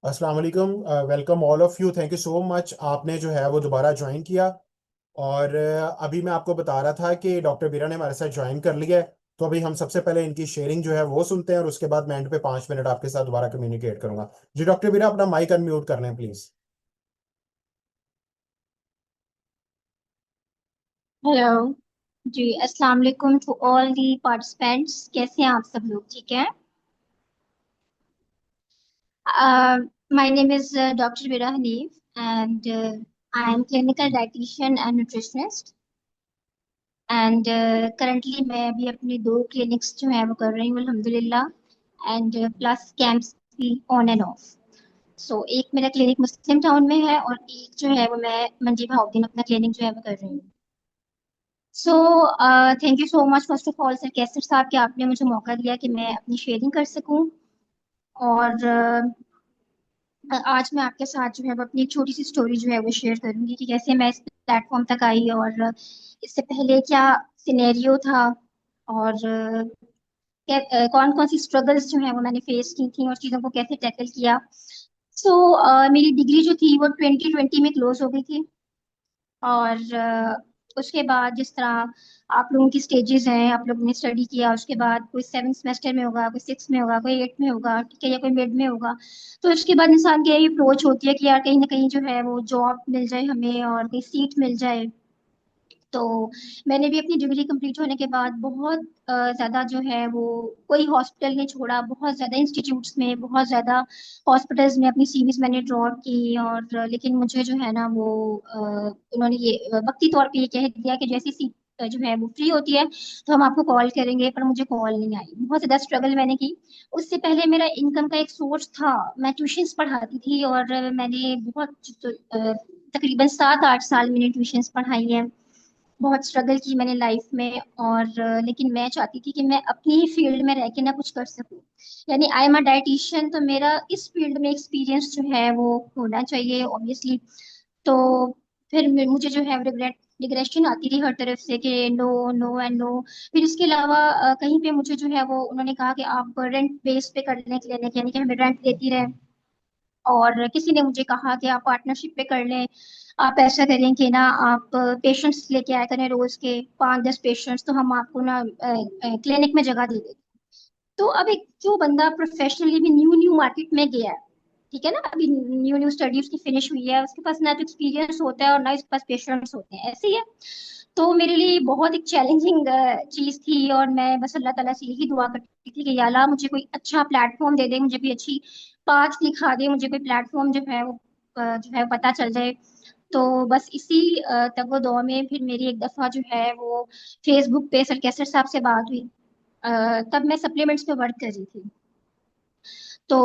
अस्सलाम वालेकुम। Welcome all of you, thank you so much, आपने जो है वो दोबारा ज्वाइन किया। और अभी मैं आपको बता रहा था कि डॉक्टर बीरा ने हमारे साथ ज्वाइन कर लिया है। तो अभी हम सबसे पहले इनकी शेयरिंग जो है वो सुनते हैं, और उसके बाद मैं एंड पे 5 मिनट आपके साथ दोबारा कम्युनिकेट करूंगा। जी डॉक्टर बीरा, अपना माइक अनम्यूट कर लें प्लीज। हेलो जी। अस्सलाम वालेकुम टू ऑल दी पार्टिसिपेंट्स। कैसे हैं आप सब लोग? ठीक है। माय नेम इज डॉक्टर बिरा Hanif and I am clinical dietitian and nutritionist. And currently मैं अभी अपने 2 क्लिनिक्स जो है वो कर रही हूँ अल्हम्दुलिल्लाह। एंड प्लस कैंप्स भी ऑन एंड ऑफ। सो एक मेरा क्लिनिक मुस्लिम टाउन में है और एक जो है वो मैं मंजी भाउद्दीन अपना क्लिनिक जो है वो कर रही हूँ। So thank you so much first of all sir Qaiser साहब कि आपने मुझे मौका दिया कि मैं अपनी शेयरिंग कर सकूं। और आज मैं आपके साथ जो है वो अपनी एक छोटी सी स्टोरी जो है वो शेयर करूंगी कि कैसे मैं इस प्लेटफॉर्म तक आई और इससे पहले क्या सिनेरियो था। और कौन कौन सी स्ट्रगल्स जो है वो मैंने फेस की थी और चीज़ों को कैसे टैकल किया। सो मेरी डिग्री जो थी वो 2020 में क्लोज हो गई थी। और उसके बाद जिस तरह आप लोगों की स्टेजेस हैं, आप लोगों ने स्टडी किया, उसके बाद कोई 7th सेमेस्टर में होगा, कोई 6 में होगा, कोई 8 में होगा, ठीक है, या कोई मिड में होगा। तो उसके बाद इंसान की यही अप्रोच होती है कि यार कहीं ना कहीं जो है वो जॉब मिल जाए हमें और कहीं सीट मिल जाए। तो मैंने भी अपनी डिग्री कंप्लीट होने के बाद बहुत ज़्यादा जो है वो कोई हॉस्पिटल नहीं छोड़ा, बहुत ज़्यादा इंस्टीट्यूट्स में, बहुत ज़्यादा हॉस्पिटल्स में अपनी सीवीज मैंने ड्रॉप की। और लेकिन मुझे जो है ना वो उन्होंने ये वक्ती तौर पे ये कह दिया कि जैसी सीट जो है वो फ्री होती है तो हम आपको कॉल करेंगे, पर मुझे कॉल नहीं आई। बहुत ज़्यादा स्ट्रगल मैंने की। उससे पहले मेरा इनकम का एक सोर्स था, मैं ट्यूशंस पढ़ाती थी और मैंने तकरीबन 7-8 साल मैंने ट्यूशंस पढ़ाई है। बहुत स्ट्रगल की मैंने लाइफ में। और लेकिन मैं चाहती थी कि मैं अपनी ही फील्ड में रह के ना कुछ कर सकूं। यानी आई एम अ डाइटिशियन, तो मेरा इस फील्ड में एक्सपीरियंस जो है वो होना चाहिए ऑब्वियसली। तो फिर मुझे जो है रिग्रेट रिग्रेशन आती थी हर तरफ से कि नो नो एंड नो। फिर इसके अलावा कहीं पे मुझे जो है वो उन्होंने कहा कि आप रेंट बेस पे करने के लिए, यानी कि हमें रेंट देती रहे। और किसी ने मुझे कहा कि आप पार्टनरशिप पे कर लें। आप ऐसा करें कि ना आप पेशेंट्स लेके आया करें रोज के 5-10 पेशेंट्स, तो हम आपको ना क्लिनिक में जगह दे देंगे। तो अब एक जो बंदा प्रोफेशनली भी न्यू न्यू मार्केट में गया है, ठीक है ना, अभी न्यू न्यू स्टडी उसकी फिनिश हुई है, उसके पास ना तो एक्सपीरियंस होता है और ना उसके पास पेशेंट्स होते हैं, ऐसे ही है। तो मेरे लिए बहुत एक चैलेंजिंग चीज थी और मैं बस अल्लाह ताला से यही दुआ करती थी कि या अल्लाह मुझे कोई अच्छा प्लेटफॉर्म दे दे, मुझे कोई अच्छी पाथ दिखा दे, मुझे कोई प्लेटफॉर्म जो है वो जो है पता चल जाए। तो बस इसी तगो दो में फिर मेरी एक दफा जो है वो फेसबुक पे सर कैसर साहब से बात हुई। तब मैं सप्लीमेंट्स पे वर्क कर रही थी। तो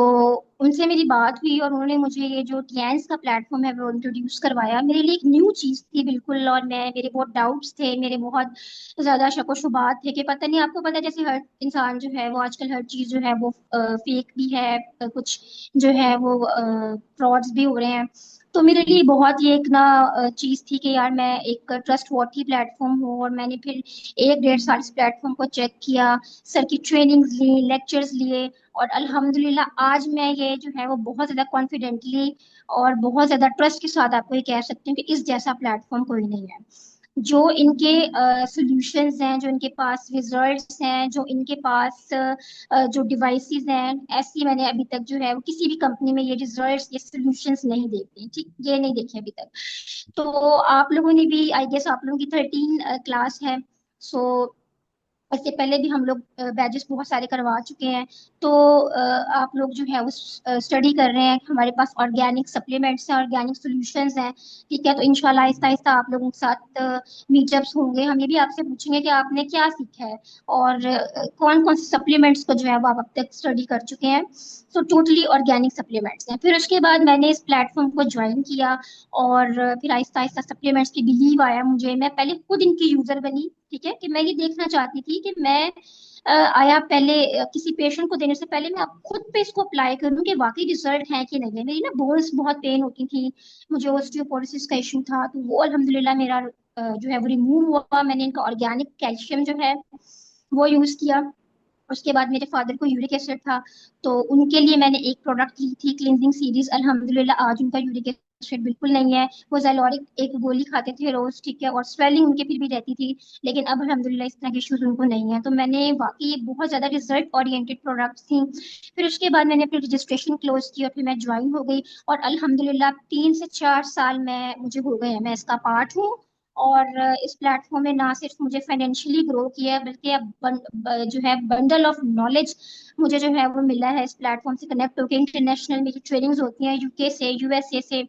उनसे मेरी बात हुई और उन्होंने मुझे ये जो टियान्स का प्लेटफॉर्म है वो इंट्रोड्यूस करवाया। मेरे लिए एक न्यू चीज़ थी बिल्कुल, और मेरे बहुत डाउट्स थे, मेरे बहुत ज़्यादा शक व शुबात थे कि पता नहीं, आपको पता है जैसे हर इंसान जो है वो आजकल हर चीज़ जो है वो फेक भी है, कुछ जो है वो फ्रॉड्स भी हो रहे हैं। तो मेरे लिए बहुत ये एक ना चीज़ थी कि यार मैं एक ट्रस्ट वॉर्थी प्लेटफॉर्म हूँ। और मैंने फिर 1-1.5 साल इस प्लेटफॉर्म को चेक किया, सर की ट्रेनिंग्स ली, लेक्चर्स लिए। और अल्हम्दुलिल्लाह आज मैं ये जो है वो बहुत ज़्यादा कॉन्फिडेंटली और बहुत ज़्यादा ट्रस्ट के साथ आपको ये कह सकती हूँ कि इस जैसा प्लेटफॉर्म कोई नहीं है। जो इनके सॉल्यूशंस हैं, जो इनके पास रिजल्ट्स हैं, जो इनके पास जो डिवाइसेस हैं, ऐसी मैंने अभी तक जो है वो किसी भी कंपनी में ये रिजल्ट्स, ये सॉल्यूशंस नहीं देते, ठीक, ये नहीं देखे अभी तक। तो आप लोगों ने भी आई गेस आप लोगों की 13 क्लास है। सो इससे पहले भी हम लोग बैचेस बहुत सारे करवा चुके हैं। तो आप लोग जो है वो स्टडी कर रहे हैं, हमारे पास ऑर्गेनिक सप्लीमेंट्स हैं, ऑर्गेनिक सॉल्यूशंस हैं, ठीक है। तो इंशाल्लाह आहिस्ता आहिस्ता आप लोगों के साथ मीटअप्स होंगे, हम ये भी आपसे पूछेंगे कि आपने क्या सीखा है और कौन कौन से सप्लीमेंट्स को जो है वो आप अब तक स्टडी कर चुके हैं। सो टोटली ऑर्गेनिक सप्लीमेंट्स हैं। फिर उसके बाद मैंने इस प्लेटफॉर्म को ज्वाइन किया और फिर आहिस्ता आहिस्ता सप्लीमेंट्स की बिलीव आया मुझे। मैं पहले खुद इनकी यूजर बनी, ठीक है, कि मैं ये देखना चाहती थी कि मैं आया पहले किसी पेशेंट को देने से पहले मैं अब खुद पे इसको अप्लाई करूं कि वाकई रिजल्ट है कि नहीं है। मेरी ना बोन्स बहुत पेन होती थी, मुझे ऑस्टियोपोरोसिस का इशू था, तो वो अल्हम्दुलिल्लाह मेरा जो है वो रिमूव हुआ। मैंने इनका ऑर्गेनिक कैल्शियम जो है वो यूज किया। उसके बाद मेरे फादर को यूरिक एसिड था, तो उनके लिए मैंने एक प्रोडक्ट ली थी क्लींजिंग सीरीज। अल्हम्दुलिल्लाह आज उनका यूरिक एसिड बिल्कुल नहीं है। वो ज़ाइलोरिक एक गोली खाते थे रोज, ठीक है, और स्वेलिंग उनके फिर भी रहती थी, लेकिन अब अल्हम्दुलिल्लाह इस तरह के इश्यूज उनको नहीं है। तो मैंने वाकई बहुत ज्यादा रिजल्ट ओरिएंटेड प्रोडक्ट्स थी। फिर उसके बाद मैंने अपनी रजिस्ट्रेशन क्लोज की और फिर मैं ज्वाइन हो गई, और अल्हम्दुलिल्लाह 3 से 4 साल मैं मुझे हो गए हैं, मैं इसका पार्ट हूँ। और इस प्लेटफॉर्म ने ना सिर्फ मुझे फाइनेंशियली ग्रो किया है, बल्कि अब जो है बंडल ऑफ नॉलेज मुझे जो है वो मिला है इस प्लेटफॉर्म से कनेक्ट होकर। इंटरनेशनल मेरी ट्रेनिंग्स होती हैं यूके से, यूएसए से,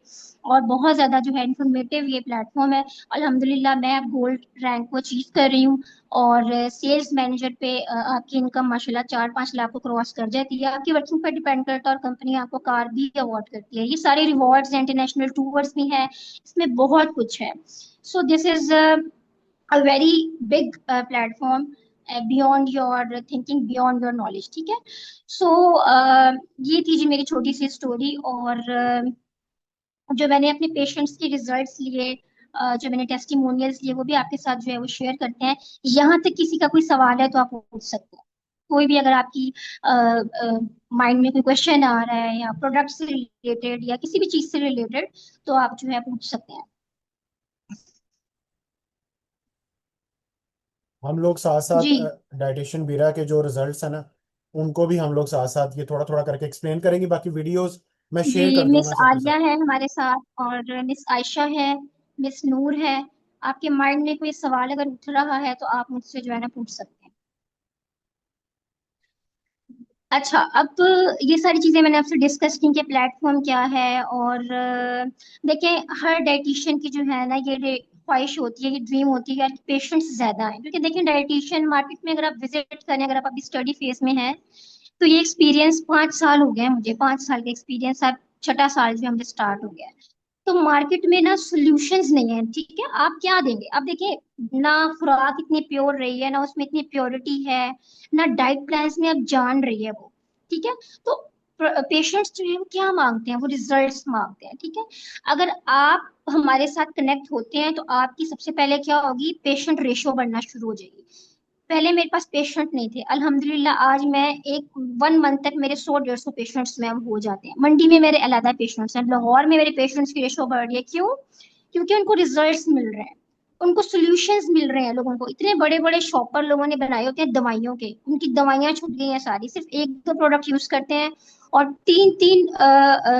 और बहुत ज्यादा जो है इंफॉर्मेटिव ये प्लेटफॉर्म है। अल्हम्दुलिल्लाह मैं अब गोल्ड रैंक को अचीव कर रही हूँ, और सेल्स मैनेजर पे आपकी इनकम माशाल्लाह 4-5 लाख को क्रॉस कर जाती है। आपकी वर्किंग पर डिपेंड करता है, और कंपनी आपको कार भी अवार्ड करती है। ये सारे रिवॉर्ड्स इंटरनेशनल टूर्स भी हैं, इसमें बहुत कुछ है। So this is a very big platform beyond your thinking, beyond your knowledge, ठीक है। So ये थी जी मेरी छोटी सी स्टोरी। और जो मैंने अपने पेशेंट्स के रिजल्ट्स लिए, जो मैंने टेस्टिमोनियल्स लिए, वो भी आपके साथ जो है वो शेयर करते हैं। यहाँ तक किसी का कोई सवाल है तो आप पूछ सकते हैं, कोई भी, अगर आपकी माइंड में कोई क्वेश्चन आ रहा है या प्रोडक्ट से रिलेटेड या किसी भी चीज से रिलेटेड, तो आप जो है पूछ सकते हैं। हम लोग साथ साथ जी डाइटिशियन बीरा के जो रिजल्ट्स हैं ना, उनको भी हम लोग साथ साथ ये थोड़ा थोड़ा करके एक्सप्लेन करेंगे। बाकी वीडियोस मैं शेयर जी, कर मिस दूंगा सबके आलिया साथ। है हमारे साथ, और मिस आयशा है, मिस नूर है। आपके माइंड में कोई सवाल अगर उठ रहा है तो आप मुझसे जो है ना पूछ सकते हैं। अच्छा, अब ये सारी चीजें मैंने आपसे डिस्कस की कि प्लेटफॉर्म क्या है। और देखें, हर डाइटिशियन की जो है ना ये ख्वाहिश होती है, ये ड्रीम होती है यार पेशेंट्स ज्यादा है। क्योंकि देखें, डाइटिशियन मार्केट में अगर आप विजिट करें, अगर आप अभी स्टडी फेज में हैं, तो ये एक्सपीरियंस 5 साल हो गए हैं मुझे, 5 साल का एक्सपीरियंस। अब छठा साल जो हमने स्टार्ट हो गया है। तो मार्केट में ना सॉल्यूशंस नहीं है, ठीक है। आप क्या देंगे? आप देखिए, ना खुराक इतनी प्योर रही है, ना उसमें इतनी प्योरिटी है, ना डाइट प्लान्स में अब जान रही है वो, ठीक है। तो पेशेंट्स जो है वो क्या मांगते हैं? वो रिजल्ट्स मांगते हैं, ठीक है। अगर आप हमारे साथ कनेक्ट होते हैं तो आपकी सबसे पहले क्या होगी, पेशेंट रेशो बढ़ना शुरू हो जाएगी। पहले मेरे पास पेशेंट नहीं थे, अल्हम्दुलिल्लाह आज मैं एक 1 मंथ तक मेरे 100-150 पेशेंट्स में अब हो जाते हैं। मंडी में मेरे अलग पेशेंट्स हैं, लाहौर में मेरे पेशेंट्स की रेशो बढ़ रही है। क्यों? क्योंकि उनको रिजल्ट्स मिल रहे हैं, उनको सॉल्यूशंस मिल रहे हैं। लोगों को इतने बड़े बड़े शॉपर लोगों ने बनाए होते हैं दवाइयों के, उनकी दवाइयां छूट गई हैं सारी, सिर्फ एक दो प्रोडक्ट यूज करते हैं, और तीन तीन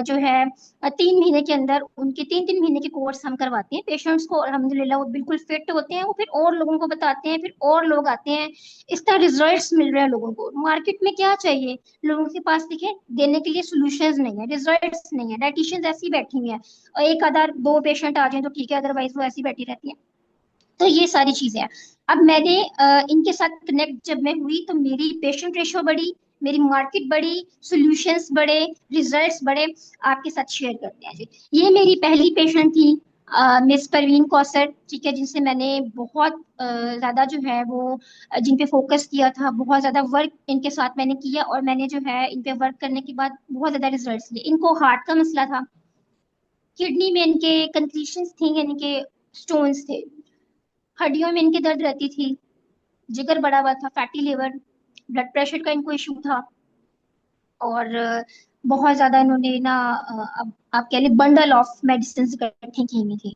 जो है 3 महीने के अंदर उनके 3-3 महीने के कोर्स हम करवाते हैं पेशेंट्स को। अल्हम्दुलिल्लाह वो बिल्कुल फिट होते हैं, वो फिर और लोगों को बताते हैं, फिर और लोग आते हैं। इस तरह रिजल्ट्स मिल रहे हैं लोगों को। मार्केट में क्या चाहिए लोगों के पास? देखें, देने के लिए सॉल्यूशंस नहीं है, रिजल्ट्स नहीं है। डाइटिशियंस ऐसी बैठी हुई हैं, और एक आधा दो पेशेंट आ जाए तो ठीक है, अदरवाइज वो ऐसी बैठी रहती है। तो ये सारी चीजें हैं। अब मैंने इनके साथ कनेक्ट जब मैं हुई तो मेरी पेशेंट रेशो बढ़ी, मेरी मार्केट बढ़ी, सॉल्यूशंस बढ़े, रिजल्ट्स बढ़े। आपके साथ शेयर करते हैं जी। ये मेरी पहली पेशेंट थी, मिस परवीन कौसर, ठीक है, जिनसे मैंने बहुत ज्यादा जो है वो जिन पे फोकस किया था, बहुत ज्यादा वर्क इनके साथ मैंने किया, और मैंने जो है इन पे वर्क करने के बाद बहुत ज्यादा रिजल्ट्स लिए। इनको हार्ट का मसला था, किडनी में इनके कंक्रीशंस थी, यानी कि स्टोन्स थे, हड्डियों में इनके दर्द रहती थी, जिगर बढ़ा हुआ था, फैटी लिवर, ब्लड प्रेशर का इनको इशू था, और बहुत ज्यादा इन्होंने ना अब आप कह लें बंडल ऑफ मेडिसिन इकट्ठी की हुई थी।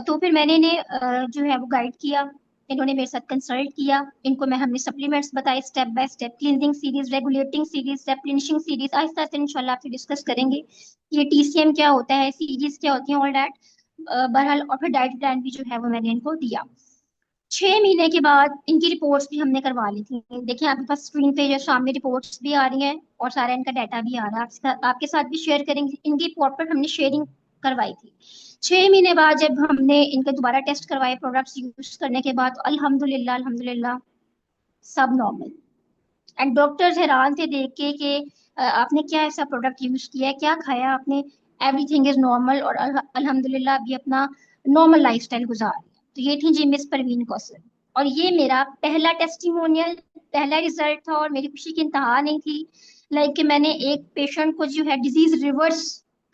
तो फिर मैंने इन्हें जो है वो गाइड किया, इन्होंने मेरे साथ कंसल्ट किया। इनको मैं हमने सप्लीमेंट्स बताए step by step, cleansing series, regulating series, replenishing series, आहिस्ता आहिस्ता इंशाल्लाह आपसे डिस्कस करेंगे ये टीसीएम क्या होता है, सीरीज क्या होती है, ऑल दैट। बहरहाल, और फिर डाइट प्लान भी जो है वो मैंने इनको दिया। 6 महीने के बाद इनकी रिपोर्ट्स भी हमने करवा ली थी। देखिए आपके पास स्क्रीन पे जो सामने रिपोर्ट्स भी आ रही हैं, और सारा इनका डाटा भी आ रहा है, आपके साथ भी शेयर करेंगे। इनकी रिपोर्ट पर हमने शेयरिंग करवाई थी। 6 महीने बाद जब हमने इनके दोबारा टेस्ट करवाए प्रोडक्ट्स यूज करने के बाद, तो अल्हम्दुलिल्लाह अल्हम्दुलिल्लाह सब नॉर्मल। एंड डॉक्टर्स हैरान थे देख के कि आपने क्या ऐसा प्रोडक्ट यूज किया है, क्या खाया आपने, एवरीथिंग इज नॉर्मल, और अल्हम्दुलिल्लाह अभी अपना नॉर्मल लाइफस्टाइल गुजार रही है। तो ये थी जी मिस परवीन कौसर, और ये मेरा पहला टेस्टिमोनियल, पहला रिजल्ट था, और मेरी खुशी की इंतहा नहीं थी। लाइक कि मैंने एक पेशेंट को जो है डिजीज रिवर्स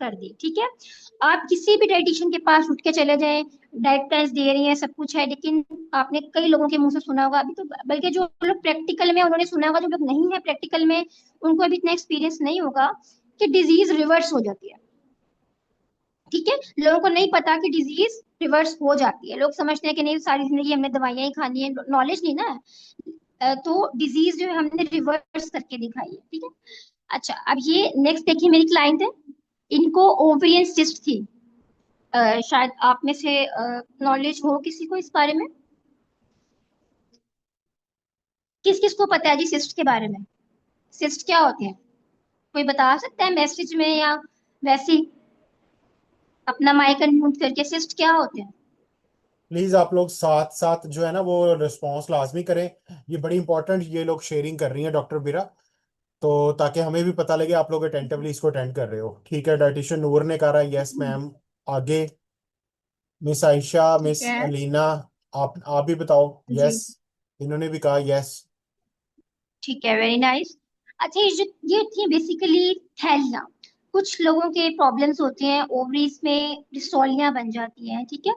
कर दी, ठीक है। आप किसी भी डाइटिशियन के पास उठ के चले जाएं, डाइट प्लान्स दे रही हैं, सब कुछ है, लेकिन आपने कई लोगों के मुंह से सुना होगा अभी तो, बल्कि जो लोग प्रैक्टिकल में उन्होंने सुना होगा, जो लोग नहीं है प्रैक्टिकल में उनको अभी इतना एक्सपीरियंस नहीं होगा कि डिजीज रिवर्स हो जाती है, ठीक है। लोगों को नहीं पता कि डिजीज रिवर्स हो जाती है, लोग समझते हैं कि नहीं सारी जिंदगी हमने दवाइयां ही खानी है, नॉलेज नहीं ना। तो डिजीज जो है हमने रिवर्स करके दिखाई है, ठीक है। अच्छा, अब ये नेक्स्ट देखिए, मेरी क्लाइंट है, इनको ओवेरियन सिस्ट थी। शायद आप में से नॉलेज हो किसी को इस बारे में, किस किस को पता है जी सिस्ट के बारे में, सिस्ट क्या होते हैं, कोई बता सकता है मैसेज में या वैसे ही अपना माइक अनम्यूट करके, सिस्ट क्या होते हैं। प्लीज आप लोग साथ साथ जो है ना वो रिस्पॉन्स लाजमी करें। ये बड़ी इंपॉर्टेंट ये लोग शेयरिंग कर रही हैं डॉक्टर बीरा, तो ताकि हमें भी पता लगे आप लोग अटेंटिवली इसको अटेंड कर रहे हो। ठीक है, डाइटिशियन नूर ने कहा है यस मैम। आगे मिस आयशा, ठीक मिस है अलीना, आप भी बताओ। जी, यस, इन्होंने भी कहा यस। ठीक है, वेरी नाइस। अच्छा, ये थी बेसिकली थैलियाँ। कुछ लोगों के प्रॉब्लम्स होते हैं, ओवरीज में डिस्टॉलियां बन जाती हैं, ठीक है।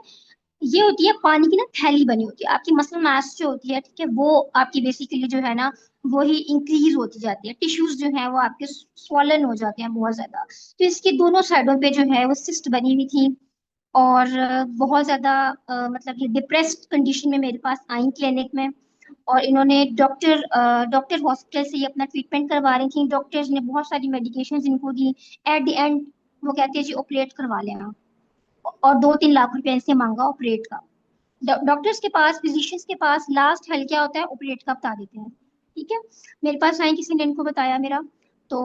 ये होती है पानी की ना थैली बनी होती है, आपकी मसल मास जो होती है, ठीक है, वो आपकी बेसिकली जो है ना वो ही इंक्रीज होती जाती है, टिश्यूज जो है वो आपके स्वॉलन हो जाते हैं बहुत ज्यादा। तो इसके दोनों साइडों पे जो है वो सिस्ट बनी हुई थी, और बहुत ज्यादा मतलब ये डिप्रेस्ड कंडीशन में मेरे पास आई क्लिनिक में। और इन्होंने डॉक्टर हॉस्पिटल से ही अपना ट्रीटमेंट करवा रही थी, डॉक्टर्स ने बहुत सारी मेडिकेशंस इनको दी। एट द एंड वो कहते हैं जी ऑपरेट करवा लेना, और 2-3 लाख रुपए इनसे मांगा ऑपरेट का। डॉक्टर्स के पास, फिजिशियंस के पास लास्ट हेल्थ क्या होता है, ऑपरेट का बता देते हैं, ठीक है। मेरे पास आई, किसी ने इनको बताया मेरा, तो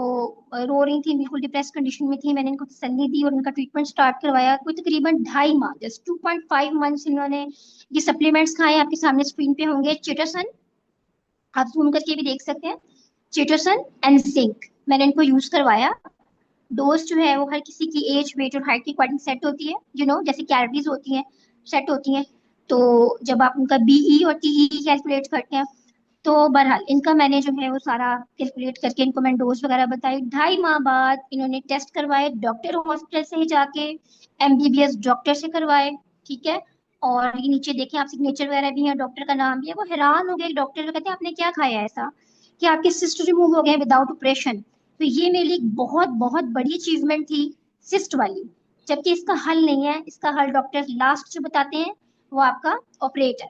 रो रही थी, बिल्कुल डिप्रेस कंडीशन में थी, मैंने इनको तसल्ली दी और उनका ट्रीटमेंट स्टार्ट करवाया। कोई तकरीबन 2.5 माह, जस्ट 2.5 मंथ्स इन्होंने ये सप्लीमेंट्स खाए, आपके सामने स्क्रीन पे होंगे, चेटोसन, आप जूम करके भी देख सकते हैं, चेटोसन एंड जिंक, मैंने इनको यूज करवाया। डोज जो है वो हर किसी की एज, वेट और हाइट के अकॉर्डिंग सेट होती है, जैसे कैलोरीज होती हैं, सेट होती हैं। तो जब आप उनका बीई और टीई कैलकुलेट करते हैं, तो बहरहाल इनका मैंने जो है वो सारा कैलकुलेट करके इनको मैंने डोज वगैरह बताई। 2.5 माह बाद इन्होंने टेस्ट करवाए, डॉक्टर हॉस्पिटल से ही जाके, एमबीबीएस डॉक्टर से करवाए, ठीक है। और ये नीचे देखें आप, सिग्नेचर वगैरह भी है, डॉक्टर का नाम भी है। वो हैरान हो गए, डॉक्टर कहते हैं आपने क्या खाया है ऐसा कि आपके सिस्ट रिमूव हो गए विदाउट ऑपरेशन। तो ये मेरे लिए एक बहुत बहुत बड़ी अचीवमेंट थी, सिस्ट वाली। जबकि इसका हल नहीं है, इसका हल डॉक्टर लास्ट जो बताते हैं वो आपका ऑपरेट है।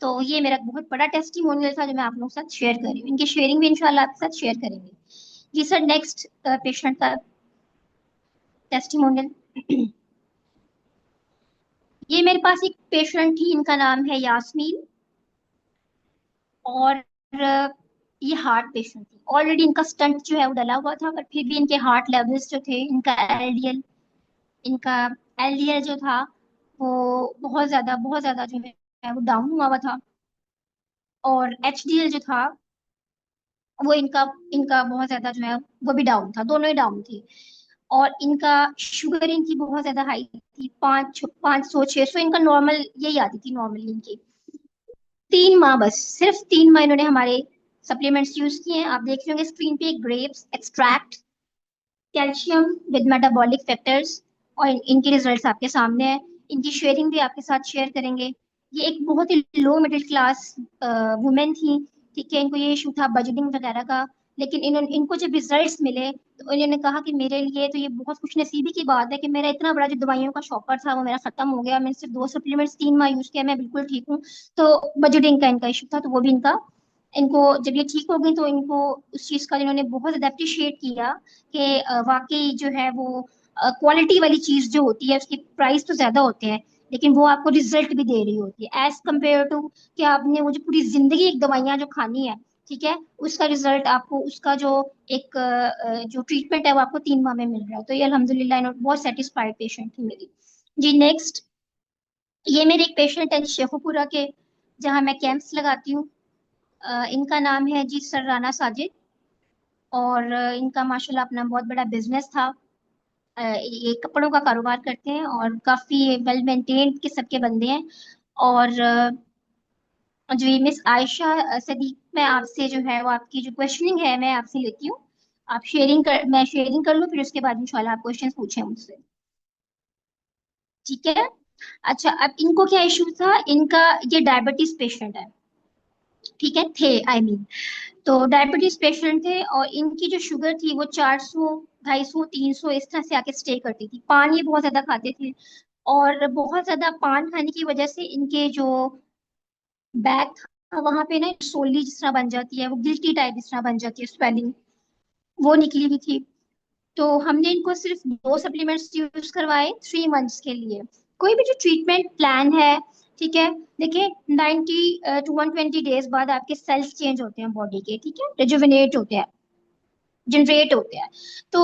तो ये मेरा बहुत बड़ा टेस्टिमोनियल था जो मैं आप लोगों के साथ शेयर कर रही हूँ, इनकी शेयरिंग भी इंशाल्लाह आपके साथ शेयर करेंगे। जी सर, नेक्स्ट पेशेंट का टेस्टिमोनियल। ये मेरे पास एक पेशेंट थी, इनका नाम है यास्मीन, और ये हार्ट पेशेंट थी। ऑलरेडी इनका स्टंट जो है वो डला हुआ था, पर फिर भी इनके हार्ट लेवल्स जो थे, इनका एलडीएल जो था वो बहुत ज्यादा जो है वो डाउन हुआ हुआ था, और एचडीएल जो था वो इनका इनका बहुत ज्यादा जो है वो भी डाउन था, दोनों ही डाउन थी। और इनका शुगर इनकी बहुत ज्यादा हाई थी, 500-600 इनका नॉर्मल यही आती थी नॉर्मली इनकी। 3 माह, बस सिर्फ 3 माह इन्होंने हमारे सप्लीमेंट्स यूज किए हैं। आप देख रहे होंगे स्क्रीन पे, grapes extract, calcium with metabolic factors, और इनके रिजल्ट्स आपके सामने हैं। इनकी शेयरिंग भी आपके साथ शेयर करेंगे। ये एक बहुत ही लो मिडिल क्लास वुमेन थी, ठीक है। इनको ये इशू था बजटिंग वगैरह का, लेकिन इनको जब रिजल्ट्स मिले तो इन्होंने कहा कि मेरे लिए तो ये बहुत खुशनसीबी की बात है कि मेरा इतना बड़ा जो दवाइयों का शॉपर था वो मेरा खत्म हो गया, मैंने सिर्फ 2 सप्लीमेंट्स 3 माह यूज किया, मैं बिल्कुल ठीक हूँ। तो बजटिंग का इनका इशू था, तो वो भी इनको जब ये ठीक हो गई तो इनको उस चीज का इन्होंने बहुत ज्यादा अप्रिशिएट किया कि वाकई जो है वो क्वालिटी वाली चीज जो होती है उसकी प्राइस तो ज्यादा होते हैं, लेकिन वो आपको रिजल्ट भी दे रही होती है, एज कम्पेयर टू कि आपने वो जो पूरी जिंदगी एक दवाइयाँ जो खानी है, ठीक है, उसका रिजल्ट आपको, उसका जो एक जो ट्रीटमेंट है वो आपको 3 माह में मिल रहा है। तो ये अल्हम्दुलिल्लाह बहुत सेटिस्फाइड पेशेंट थी मेरी। जी नेक्स्ट, ये मेरे एक पेशेंट है शेखुपुरा के, जहाँ मैं कैंप्स लगाती हूँ। इनका नाम है जी सरराना साजिद, और इनका माशाल्लाह अपना बहुत बड़ा बिजनेस था। ये कपड़ों का कारोबार करते हैं और काफी वेल मेंटेन्ड किस्म के बंदे हैं। और जो ये मिस आयशा सदीक, मैं आपसे जो है वो आपकी जो क्वेश्चनिंग है मैं आपसे लेती हूँ। मैं शेयरिंग कर लूँ, फिर उसके बाद इंशाल्लाह आप क्वेश्चन पूछें मुझसे। ठीक है। अच्छा, अब इनको क्या इशू था इनका? ये डायबिटीज पेशेंट है, ठीक है, थे आई मीन। तो डायबिटीज पेशेंट थे और इनकी जो शुगर थी वो 400, 250, 300 इस तरह से आके स्टे करती थी। पानी बहुत ज्यादा खाते थे, और बहुत ज्यादा पान खाने की वजह से इनके जो बैक था वहां पे ना सोली जिस तरह बन जाती है, वो गिल्टी टाइप जिस तरह बन जाती है, स्वेलिंग वो निकली हुई थी। तो हमने इनको सिर्फ 2 सप्लीमेंट्स यूज करवाए 3 मंथ्स के लिए। कोई भी जो ट्रीटमेंट प्लान है, ठीक है, देखिए 90 to 120 डेज बाद आपके सेल्स चेंज होते हैं बॉडी के, ठीक है, रिजुविनेट होते हैं, जनरेट होते हैं। तो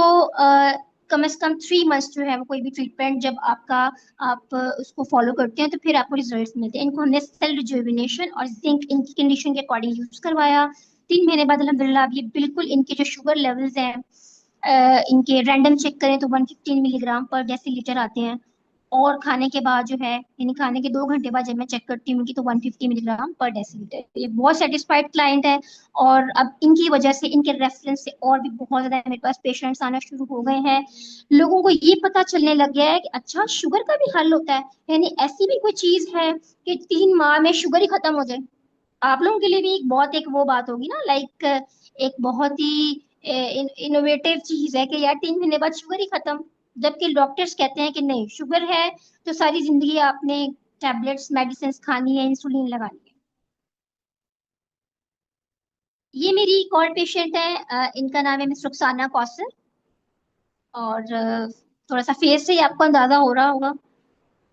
कम से कम 3 मंथ्स जो है वो कोई भी ट्रीटमेंट जब आपका आप उसको फॉलो करते हैं तो फिर आपको रिजल्ट्स मिलते हैं। इनको हमने सेल रिजुविनेशन और जिंक इनकी कंडीशन के अकॉर्डिंग यूज करवाया। 3 महीने बाद अल्हम्दुलिल्लाह अब ये बिल्कुल इनके जो शुगर लेवल्स हैं, इनके रैंडम चेक करें तो 115 मिलीग्राम पर डेसीलीटर आते हैं। और खाने के बाद जो है, यानी खाने के 2 घंटे बाद जब मैं चेक करती हूँ इनकी, तो 150 मिलीग्राम पर डेसीलीटर। ये बहुत सेटिस्फाइड क्लाइंट है। और अब इनकी वजह से, इनके रेफरेंस से और भी बहुत ज्यादा मेरे पास पेशेंट्स आना शुरू हो गए हैं। लोगों को ये पता चलने लग गया है कि अच्छा शुगर का भी हल होता है, यानी ऐसी भी कोई चीज है कि 3 माह में शुगर ही खत्म हो जाए। आप लोगों के लिए भी एक बहुत एक वो बात होगी ना, लाइक एक बहुत ही इनोवेटिव चीज है कि यार 3 महीने बाद शुगर ही खत्म। जबकि डॉक्टर्स कहते हैं कि नहीं, शुगर है तो सारी जिंदगी आपने टैबलेट्स मेडिसिन खानी है, इंसुलिन लगानी है। ये मेरी एक और पेशेंट है, इनका नाम है मिस रुखसाना कौसर। और थोड़ा सा फेस से ही आपको अंदाजा हो रहा होगा।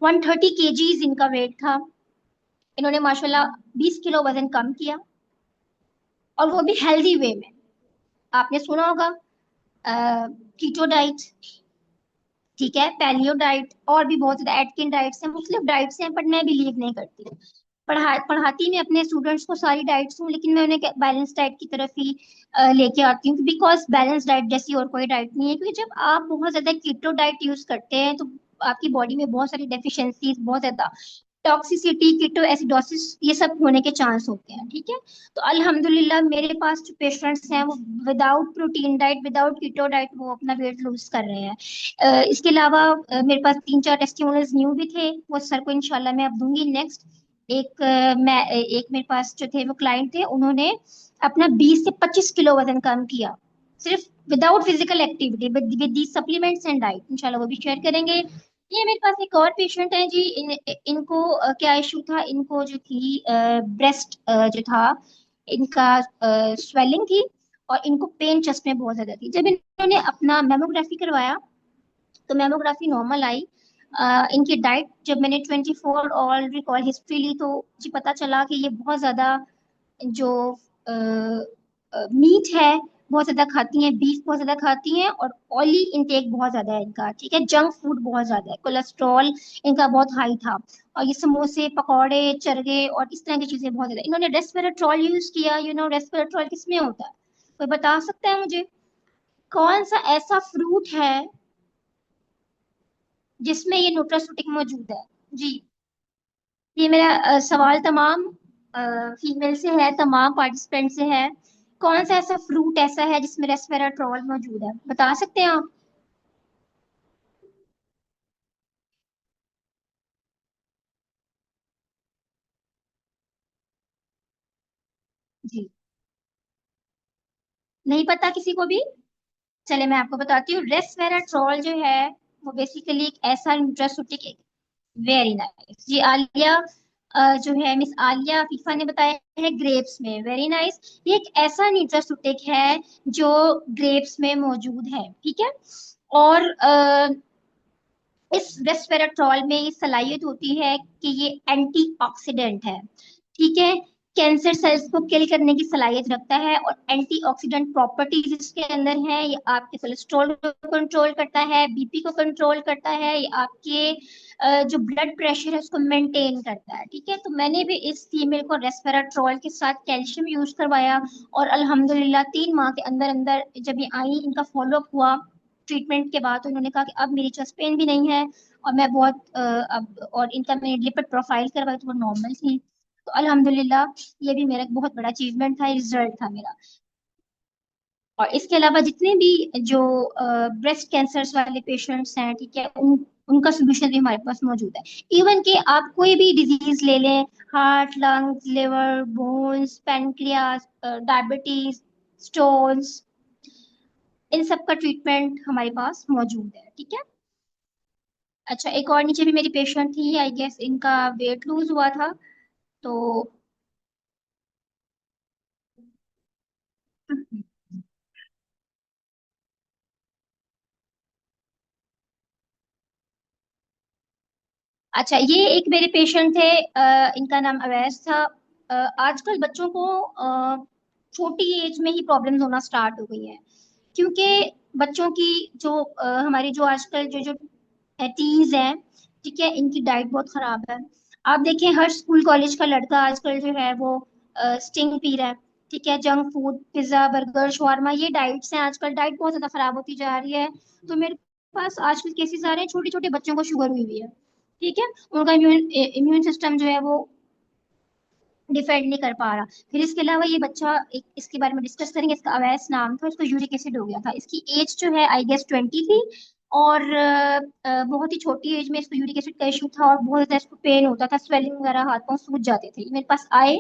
130 केजीज इनका वेट था। इन्होंने माशाल्लाह 20 किलो वजन कम किया, और वो भी हेल्दी वे में। आपने सुना होगा कीटो डाइट, ठीक है, पैलियो डाइट, और भी बहुत ज्यादा एटकिन डाइट्स हैं, मुख्तलिफ डाइट्स हैं, बट मैं बिलीव नहीं करती। पढ़ाती मैं अपने स्टूडेंट्स को सारी डाइट्स हूँ, लेकिन मैं उन्हें बैलेंस डाइट की तरफ ही लेके आती हूँ, बिकॉज बैलेंस डाइट जैसी और कोई डाइट नहीं है। क्योंकि जब आप बहुत ज्यादा कीटो डाइट यूज करते हैं तो आपकी बॉडी में बहुत सारी डेफिशिएंसीज, बहुत ज्यादा टॉक्सिसिटी, कीटो एसिडोसिस, ये सब होने के चांस होते हैं, ठीक है। तो अल्हम्दुलिल्लाह मेरे पास जो पेशेंट्स हैं वो without protein diet, without keto diet वो अपना वेट लूज कर रहे हैं। इसके अलावा मेरे पास 3-4 टेस्टिमोनियल्स न्यू भी थे, वो सर को इंशाल्लाह मैं अब दूंगी नेक्स्ट। एक मेरे पास जो थे वो क्लाइंट थे, उन्होंने अपना 20 से 25 किलो वजन कम किया, सिर्फ without physical activity, with the supplements and diet. इंशाल्लाह वो भी शेयर करेंगे। ये मेरे पास एक और पेशेंट है जी, इनको क्या इशू था, इनको जो थी ब्रेस्ट जो था इनका, स्वेलिंग थी, और इनको पेन चेस्ट में बहुत ज्यादा थी। जब इन्होंने अपना मेमोग्राफी करवाया तो मेमोग्राफी नॉर्मल आई। इनकी डाइट जब मैंने 24 ऑल रिकॉल हिस्ट्री ली तो जी पता चला कि ये बहुत ज्यादा जो मीट है बहुत ज्यादा खाती हैं, बीफ बहुत ज्यादा खाती हैं, और ऑयली इंटेक बहुत ज्यादा है इनका, ठीक है, जंक फूड बहुत ज्यादा है, कोलेस्ट्रॉल इनका बहुत हाई था। और ये समोसे, पकौड़े, चरगे और इस तरह की चीजें बहुत ज्यादा। इन्होंने रेस्वेराट्रॉल यूज किया। रेस्वेराट्रॉल किसमें होता है, कोई बता सकता है मुझे? कौन सा ऐसा फ्रूट है जिसमें ये न्यूट्रास्यूटिक मौजूद है? जी, ये मेरा सवाल तमाम फीमेल से है, तमाम पार्टिसिपेंट से है। कौन सा ऐसा फ्रूट ऐसा है जिसमें रेस्वेराट्रॉल मौजूद है, बता सकते हैं आप? जी, नहीं पता किसी को भी? चले मैं आपको बताती हूँ। रेस्वेराट्रॉल जो है वो बेसिकली एक ऐसा न्यूट्रास्यूटिक, वेरी नाइस जी, आलिया जो है मिस आलिया फीफा ने बताया है ग्रेप्स में, वेरी नाइस। ये एक ऐसा न्यूट्रास्यूटिक है जो ग्रेप्स में मौजूद है, ठीक है। और इस रेस्वेराट्रॉल में ये सलाहियत होती है कि ये एंटीऑक्सीडेंट है, ठीक है, कैंसर सेल्स को किल करने की सलाहियत रखता है। और एंटीऑक्सीडेंट प्रॉपर्टीज इसके अंदर है, ये आपके कोलेस्ट्रॉल को कंट्रोल करता है, बीपी को कंट्रोल करता है, ये आपके जो ब्लड प्रेशर है उसको मेंटेन करता है, ठीक है। तो मैंने भी इस फीमेल को रेस्वेराट्रॉल के साथ कैल्शियम यूज करवाया, और अल्हम्दुलिल्लाह 3 माह के अंदर अंदर जब ये आई, इनका फॉलोअप हुआ ट्रीटमेंट के बाद, तो उन्होंने कहा कि अब मेरी चेस्ट पेन भी नहीं है, और मैं बहुत अब, और इनका मैंने लिपिड प्रोफाइल करवाई तो वो नॉर्मल थी। तो अल्हम्दुलिल्लाह ये भी मेरा एक बहुत बड़ा अचीवमेंट था, रिजल्ट था मेरा। और इसके अलावा जितने भी जो ब्रेस्ट कैंसर्स वाले पेशेंट्स हैं, ठीक है, उनका सोल्यूशन भी हमारे पास मौजूद है। इवन कि आप कोई भी डिजीज ले लें, heart, lungs, liver, bones, pancreas, diabetes, stones, इन सब का ट्रीटमेंट हमारे पास मौजूद है, ठीक है। अच्छा, एक और नीचे भी मेरी पेशेंट थी, आई गेस इनका वेट लूज हुआ था, तो अच्छा, ये एक मेरे पेशेंट थे, इनका नाम अवैस था। आजकल बच्चों को छोटी एज में ही प्रॉब्लम्स होना स्टार्ट हो गई हैं, क्योंकि बच्चों की जो हमारी जो आजकल जो टीन्स हैं, ठीक है, इनकी डाइट बहुत खराब है। आप देखें, हर स्कूल कॉलेज का लड़का आजकल जो है वो स्टिंग पी रहा है, ठीक है, junk food, pizza, burger, shawarma, ये डाइट्स हैं। आजकल डाइट बहुत ज्यादा खराब होती जा रही है। तो मेरे पास आजकल केसेस आ रहे हैं, छोटे छोटे बच्चों को शुगर हुई हुई है, ठीक है, उनका इम्यून इम्यून सिस्टम जो है वो डिफेंड नहीं कर पा रहा। फिर इसके अलावा ये बच्चा, एक इसके बारे में डिस्कस करेंगे, इसका अवैस नाम था, उसको यूरिक एसिड हो गया था। इसकी एज जो है आई गेस 20 थी, और बहुत ही छोटी एज में इसको यूरिक एसिड का इशू था, और बहुत ज्यादा इसको पेन होता था, स्वेलिंग वगैरह, हाथ पांव सूज जाते थे। ये मेरे पास आए,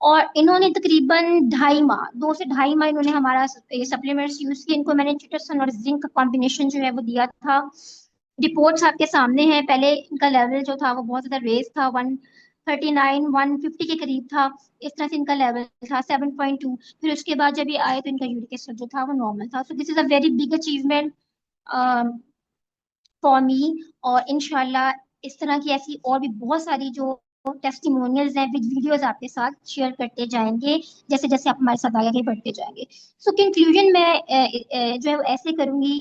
और इन्होंने तकरीबन 2.5 माह, 2 से 2.5 माह इन्होंने हमारा ये सप्लीमेंट्स यूज किए। इनको मैंने न्यूट्रिशन और जिंक का कॉम्बिनेशन जो है वो दिया था। रिपोर्ट्स आपके सामने हैं। पहले इनका लेवल जो था वो बहुत ज्यादा रेज था, 139, 150 के करीब था। इस तरह से इनका लेवल था 7.2। फिर उसके बाद जब ये आए तो इनका यूरिक एसिड जो था वो नॉर्मल था। So this is a very big achievement for me. और इंशाल्लाह इस तरह की ऐसी और भी बहुत सारी जो टेस्टिमोनियल्स हैं, विद वीडियोस आपके साथ शेयर करते जाएंगे, जैसे जैसे आप हमारे साथ आगे बढ़ते जाएंगे। सो कंक्लूजन मैं जो है वो ऐसे करूंगी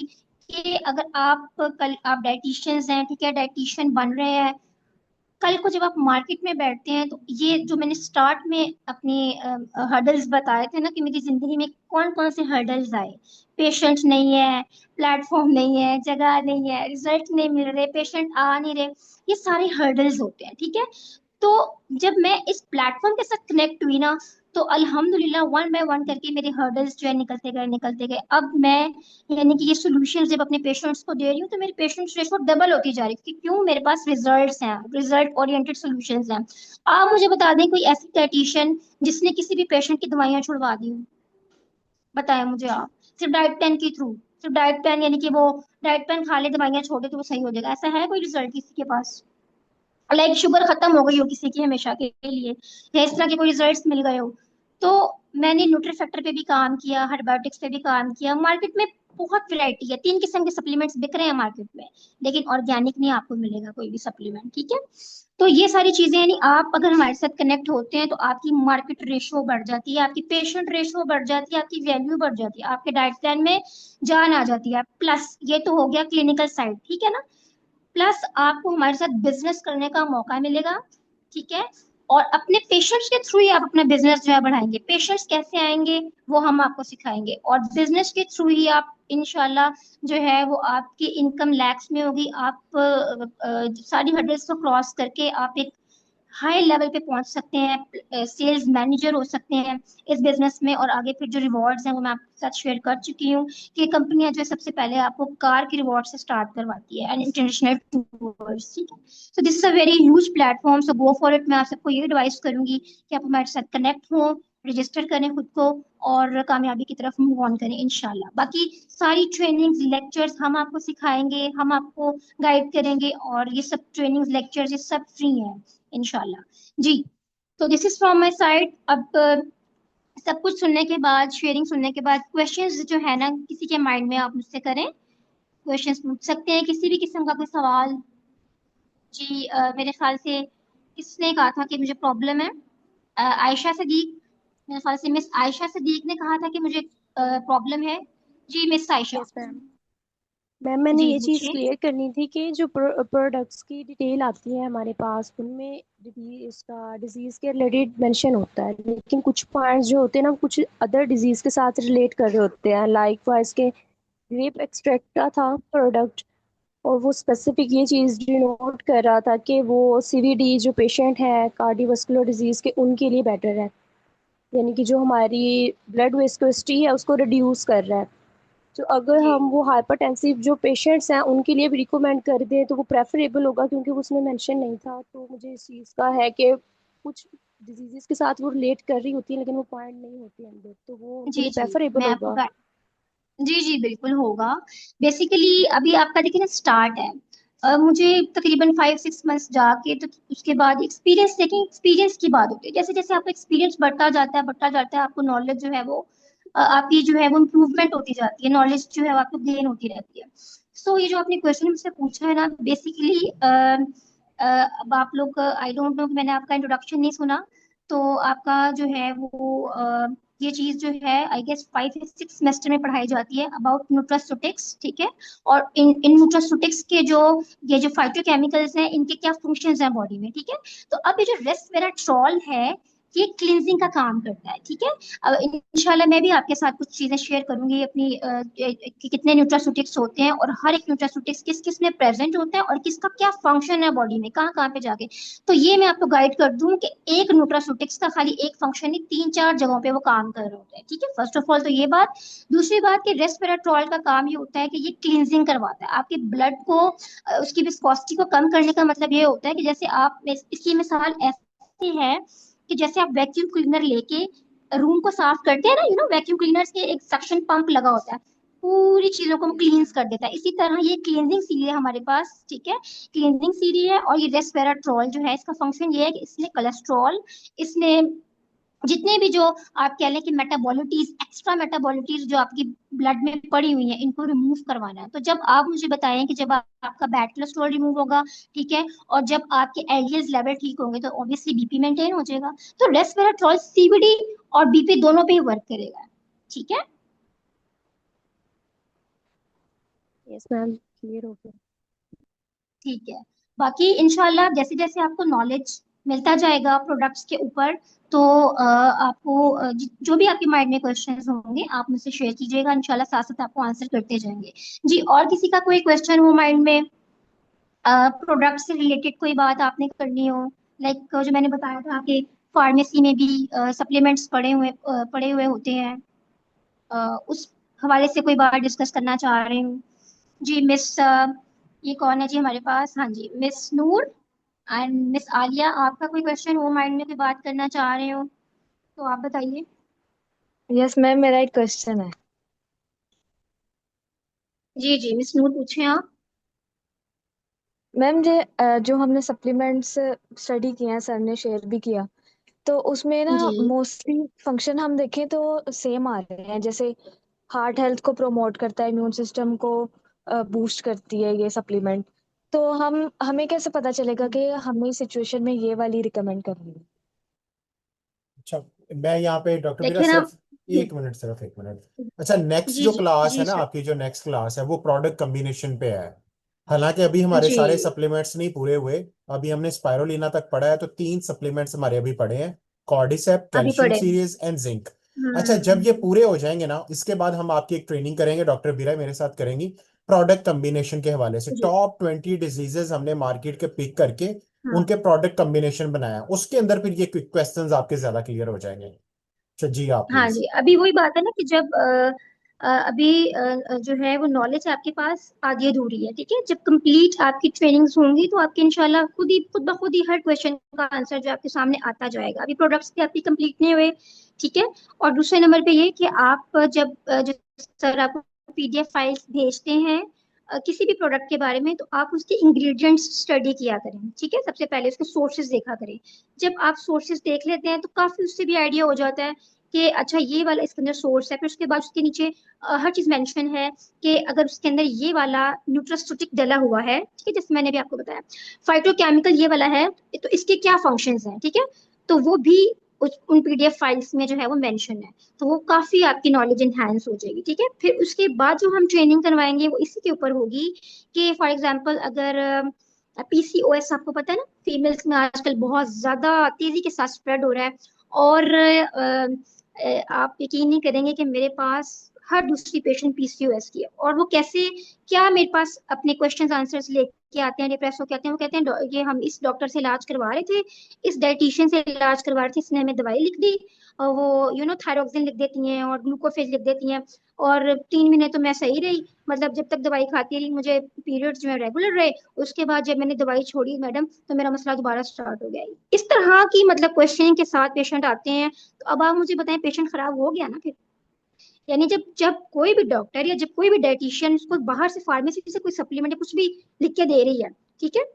कि अगर आप कल आप डाइटिशियंस हैं, ठीक है, डाइटिशियन बन रहे हैं, कल को जब आप मार्केट में बैठते हैं, तो ये जो मैंने स्टार्ट में अपने हर्डल्स बताए थे ना, कि मेरी जिंदगी में कौन कौन से हर्डल्स आए, पेशेंट नहीं है, प्लेटफॉर्म नहीं है, जगह नहीं है, रिजल्ट नहीं मिल रहे, पेशेंट आ नहीं रहे, ये सारे हर्डल्स होते हैं, ठीक है। तो जब मैं इस प्लेटफॉर्म के साथ कनेक्ट हुई ना, तो अल्हम्दुलिल्लाह वन बाय वन करके मेरे हर्डल्स जो है निकलते गए निकलते गए। अब मैं, यानी कि ये सॉल्यूशंस जब अपने पेशेंट्स को दे रही हूँ, तो मेरे पेशेंट्स रेशो डबल होती जा रही है, क्योंकि क्यों, मेरे पास रिजल्ट्स हैं, रिजल्ट ओरिएंटेड सॉल्यूशंस हैं। आप मुझे बता दें कोई ऐसी डाइटिशियन जिसने किसी भी पेशेंट की दवाइयां छुड़वा दी, बताएं मुझे आप, सिर्फ डाइट प्लान के थ्रू, सिर्फ डाइट प्लान, यानी कि वो डाइट प्लान खा ले, दवाइयां छोड़े तो वो सही हो जाएगा, ऐसा है कोई रिजल्ट किसी के पास? लाइक शुगर खत्म हो गई हो किसी की हमेशा के लिए, या इस तरह के कोई रिजल्ट्स मिल गए हो। तो मैंने न्यूट्री फैक्टर पे भी काम किया, हर्बायोटिक्स पे भी काम किया। मार्केट में बहुत वैरायटी है, 3 किस्म के सप्लीमेंट्स बिक रहे हैं मार्केट में, लेकिन ऑर्गेनिक नहीं आपको मिलेगा कोई भी सप्लीमेंट, ठीक है। तो ये सारी चीजें, यानी आप अगर हमारे साथ कनेक्ट होते हैं, तो आपकी मार्केट रेशो बढ़ जाती है, आपकी पेशेंट रेशो बढ़ जाती है, आपकी वैल्यू बढ़ जाती है, आपके डाइट प्लान में जान आ जाती है। प्लस ये तो हो गया क्लिनिकल साइड, ठीक है ना, प्लस आपको हमारे साथ बिजनेस करने का मौका मिलेगा, ठीक है। और अपने पेशेंट्स के थ्रू ही आप अपना बिजनेस जो है बढ़ाएंगे। पेशेंट्स कैसे आएंगे वो हम आपको सिखाएंगे, और बिजनेस के थ्रू ही आप इंशाल्लाह जो है वो आपकी इनकम लैक्स में होगी। आप सारी हर्डल्स को क्रॉस करके आप एक हाई लेवल पे पहुंच सकते हैं, सेल्स मैनेजर हो सकते हैं इस बिजनेस में। और आगे फिर जो रिवॉर्ड्स हैं वो मैं आपके साथ शेयर कर चुकी हूँ, कि कंपनियां जो है सबसे पहले आपको कार के रिवॉर्ड से स्टार्ट करवाती है, एंड इंटरनेशनल टूर्स, ठीक है। So this is a very huge platform, so go for it. मैं आप सबको ये एडवाइस करूंगी कि आप हमारे साथ कनेक्ट हो, रजिस्टर करें खुद को, और कामयाबी की तरफ मूव ऑन करें इंशाल्लाह। बाकी सारी ट्रेनिंग्स, लेक्चर्स हम आपको सिखाएंगे, हम आपको गाइड करेंगे, और ये सब ट्रेनिंग्स, लेक्चर्स, ये सब फ्री हैं इंशाल्लाह जी। तो this is from my side. अब सब कुछ सुनने के बाद, शेयरिंग सुनने के बाद, क्वेश्चंस जो है ना किसी के माइंड में, आप मुझसे करें, क्वेश्चंस पूछ सकते हैं, किसी भी किस्म का कोई सवाल। जी, मेरे ख्याल से किसने कहा था कि मुझे प्रॉब्लम है? आयशा सदीक, मेरे ख्याल से मिस आयशा सदीक ने कहा था कि मुझे प्रॉब्लम है। जी miss Ayesha. Yes ma'am. Ma'am मैंने जी ये चीज़ पूछिए। क्लियर करनी थी कि जो प्रोडक्ट्स की डिटेल आती है हमारे पास, उनमें इसका डिजीज़ के रिलेटेड मेंशन होता है, लेकिन कुछ पॉइंट्स जो होते हैं ना, कुछ अदर डिजीज़ के साथ रिलेट कर रहे होते हैं। लाइक वाइज के ग्रेप एक्सट्रैक्ट का था प्रोडक्ट, और वो स्पेसिफिक ये चीज़ डिनोट कर रहा था कि वो सीवीडी जो पेशेंट है कार्डियोवास्कुलर डिजीज़ के, उनके लिए बेटर है। यानी कि जो हमारी ब्लड विस्कोसिटी है उसको रिड्यूस कर रहा है। तो अगर जी हम वो हाइपरटेंसिव जो पेशेंट्स हैं उनके लिए भी रिकमेंड कर दें तो वो प्रेफरेबल होगा, क्योंकि उसमें मेंशन नहीं था। तो मुझे इस चीज़ का है कि कुछ डिजीजेस के साथ वो रिलेट कर रही होती है लेकिन वो पॉइंट नहीं होती अंदर, तो वो उनके जी लिए जी प्रेफरेबल मैं आपको होगा। जी जी बिल्कुल होगा। बेसिकली अभी आपका देखिए ना स्टार्ट है। मुझे तकरीबन 5-6 मंथ्स जाके तो उसके बाद एक्सपीरियंस देखिए, एक्सपीरियंस की बात होती है। जैसे जैसे आपका एक्सपीरियंस बढ़ता जाता है आपको नॉलेज जो है वो आपकी जो है वो इम्प्रूवमेंट होती जाती है, नॉलेज जो है वो आपको गेन होती रहती है। सो ये जो आपने क्वेश्चन मुझसे पूछा है ना, बेसिकली अब आप लोग, आई डोंट नो, मैंने आपका इंट्रोडक्शन नहीं सुना। तो आपका जो है वो ये चीज जो है आई गेस 5 या 6 सेमेस्टर में पढ़ाई जाती है अबाउट न्यूट्रास्यूटिक्स, ठीक है। और इन न्यूट्रास्यूटिक्स के जो ये जो फाइटोकेमिकल्स हैं इनके क्या फंक्शंस हैं बॉडी में, ठीक है। तो अब ये जो रेस्वेराट्रॉल है ये क्लींजिंग का काम करता है, ठीक है। अब इंशाल्लाह मैं भी आपके साथ कुछ चीजें शेयर करूंगी अपनी कि कितने न्यूट्रास्यूटिक्स होते हैं और हर एक न्यूट्रास्यूटिक्स किस किस में प्रेजेंट होता है और किसका क्या फंक्शन है बॉडी में, कहाँ कहाँ पे जाके। तो ये मैं आपको गाइड कर दूं कि एक न्यूट्रास्यूटिक्स का खाली एक फंक्शन नहीं, 3-4 जगहों पे वो काम कर रहे होते हैं, ठीक है। फर्स्ट ऑफ ऑल तो ये बात। दूसरी बात कि रेस्वेराट्रॉल का काम ये होता है कि ये क्लींजिंग करवाता है आपके ब्लड को, उसकी विस्कोसिटी को कम करने का मतलब ये होता है कि जैसे आप, इसकी मिसाल ऐसी है कि जैसे आप वैक्यूम क्लीनर लेके रूम को साफ करते हैं ना, वैक्यूम क्लीनर्स के एक सक्शन पंप लगा होता है, पूरी चीजों को क्लींस कर देता है। इसी तरह ये क्लींजिंग सीरी है हमारे पास, ठीक है। क्लींजिंग सीरी है। और ये रेस्वेराट्रॉल जो है इसका फंक्शन ये है कि इसने कोलेस्ट्रॉल, इसने जितने भी जो आप कह लें कि मेटाबॉलिटीज, एक्स्ट्रा मेटाबॉलिटीज जो आपकी ब्लड में पड़ी हुई है, इनको रिमूव करवाना है। तो जब आप मुझे बताएं कि जब आपका बैड कोलेस्ट्रॉल रिमूव होगा, ठीक है, और जब आपके एलडीएल लेवल ठीक होंगे तो ऑब्वियसली बीपी मेंटेन हो जाएगा। तो रेस्वेराट्रॉल सीबीडी और बीपी दोनों पे ही वर्क करेगा, ठीक है। यस मैम, क्लियर हो गया। ठीक है। बाकी इंशाल्लाह जैसे जैसे आपको नॉलेज मिलता जाएगा प्रोडक्ट्स के ऊपर, तो आपको जो भी आपके माइंड में क्वेश्चंस होंगे आप मुझसे शेयर कीजिएगा, इंशाल्लाह साथ साथ आपको आंसर करते जाएंगे। जी, और किसी का कोई क्वेश्चन हो माइंड में, प्रोडक्ट से रिलेटेड कोई बात आपने करनी हो, लाइक जो मैंने बताया था कि फार्मेसी में भी सप्लीमेंट्स पड़े हुए होते हैं, उस हवाले से कोई बात डिस्कस करना चाह रहे हूँ। जी मिस, ये कौन है जी हमारे पास, हाँ जी miss Noor and miss Alia, आपका कोई क्वेश्चन हो माइंड में, कोई बात करना चाह रहे हो तो आप बताइए। यस मैम, मेरा एक क्वेश्चन है। जी जी मिस नूर पूछें आप। मैम जो हमने सप्लीमेंट्स स्टडी किए हैं, सर ने शेयर भी किया, तो उसमें ना जी मोस्टली फंक्शन हम देखें तो सेम आ रहे हैं। जैसे हार्ट हेल्थ को प्रमोट करता है, इम्यून सिस्टम को बूस्ट करती है ये सप्लीमेंट। तो हमें कैसे पता चलेगा कि हमें इस सिचुएशन में ये वाली रिकमेंड करनी है? अच्छा, मैं यहाँ पे डॉक्टर बीरा देखिए ना। सिर्फ जी एक मिनट, सिर्फ एक मिनट। अच्छा, नेक्स्ट जी जो जी क्लास है जी ना, सर। आपकी जो नेक्स्ट क्लास है वो प्रोडक्ट कम्बिनेशन पे है। हालांकि अभी हमारे जी सारे सप्लीमेंट्स नहीं पूरे हुए। अभी हमने स्पाइरोलिना तक पढ़ा है, तो 3 सप्लीमेंट्स हमारे अभी पड़े हैं। कॉर्डिसेप, अभी कैल्शियम पढ़े। Series and zinc. अच्छा, जब ये पूरे हो जाएंगे ना, इसके बाद हम आपकी एक ट्रेनिंग करेंगे, डॉक्टर बीरा मेरे साथ करेंगी। प्रोडक्ट कम्बिनेशन के हवाले से जी टॉप 20 डिजीजेस हमने मार्केट के पिक करके हाँ उनके प्रोडक्ट कम्बिनेशन बनाया, उसके अंदर फिर ये क्वेश्चंस आपके ज्यादा क्लियर हो जाएंगे। अच्छा जी, आप हाँ प्लीज। जी, अभी वही बात है ना कि जब अभी जो है वो नॉलेज आपके पास आधी अधूरी है, ठीक है। जब कंप्लीट आपकी ट्रेनिंग्स होंगी तो आपके इंशाल्लाह खुद ब खुद ही हर क्वेश्चन का आंसर जो आपके सामने आता जाएगा। अभी प्रोडक्ट्स भी आपकी कंप्लीट नहीं हुए, ठीक है। और दूसरे नंबर पे ये कि आप जब जो सर आपको पीडीएफ फाइल्स भेजते हैं किसी भी प्रोडक्ट के बारे में, तो आप उसके इंग्रेडिएंट्स स्टडी किया करें, ठीक है। सबसे पहले उसके सोर्सेज देखा करें। जब आप सोर्सेज देख लेते हैं तो काफी उससे भी आइडिया हो जाता है कि अच्छा ये वाला इसके अंदर सोर्स है, फिर उसके बाद उसके नीचे हर चीज मेंशन है कि अगर उसके अंदर ये वाला न्यूट्रास्यूटिक डला हुआ है, ठीक है, जैसे मैंने भी आपको बताया फाइटोकेमिकल ये वाला है, तो इसके क्या फंक्शंस हैं, ठीक है। तो वो भी उन पीडीएफ फाइल्स में जो है वो मेंशन है। तो वो काफी आपकी नॉलेज इनहैंस हो जाएगी, ठीक है। फिर उसके बाद जो हम ट्रेनिंग करवाएंगे वो इसी के ऊपर होगी कि फॉर एग्जाम्पल अगर पीसीओएस आपको पता है ना, फीमेल्स में आजकल बहुत ज्यादा तेजी के साथ स्प्रेड हो रहा है। और आप यकीन नहीं करेंगे कि मेरे पास हर दूसरी पेशेंट पीसीओएस की है, और वो कैसे, क्या मेरे पास अपने क्वेश्चंस आंसर्स लेके के आते हैं, डिप्रेस होके आते हैं, वो कहते हैं ये हम इस डॉक्टर से इलाज करवा रहे थे, इस डाइटिशियन से इलाज करवा रहे थे, इसने हमें दवाई लिख दी और वो थायरोक्सिन लिख देती हैं और ग्लूकोफेज लिख देती हैं, और 3 महीने तो मैं सही रही, मतलब जब तक दवाई खाती रही मुझे पीरियड्स जो है रेगुलर रहे, उसके बाद जब मैंने दवाई छोड़ी मैडम तो मेरा मसला दोबारा स्टार्ट हो गया। इस तरह की मतलब क्वेश्चनिंग के साथ पेशेंट आते हैं। तो अब आप मुझे बताएं, पेशेंट खराब हो गया ना फिर। यानी जब जब कोई भी डॉक्टर या जब कोई भी डाइटिशियन उसको बाहर से फार्मेसी से कोई सप्लीमेंट या कुछ भी लिख के दे रही है, ठीक है,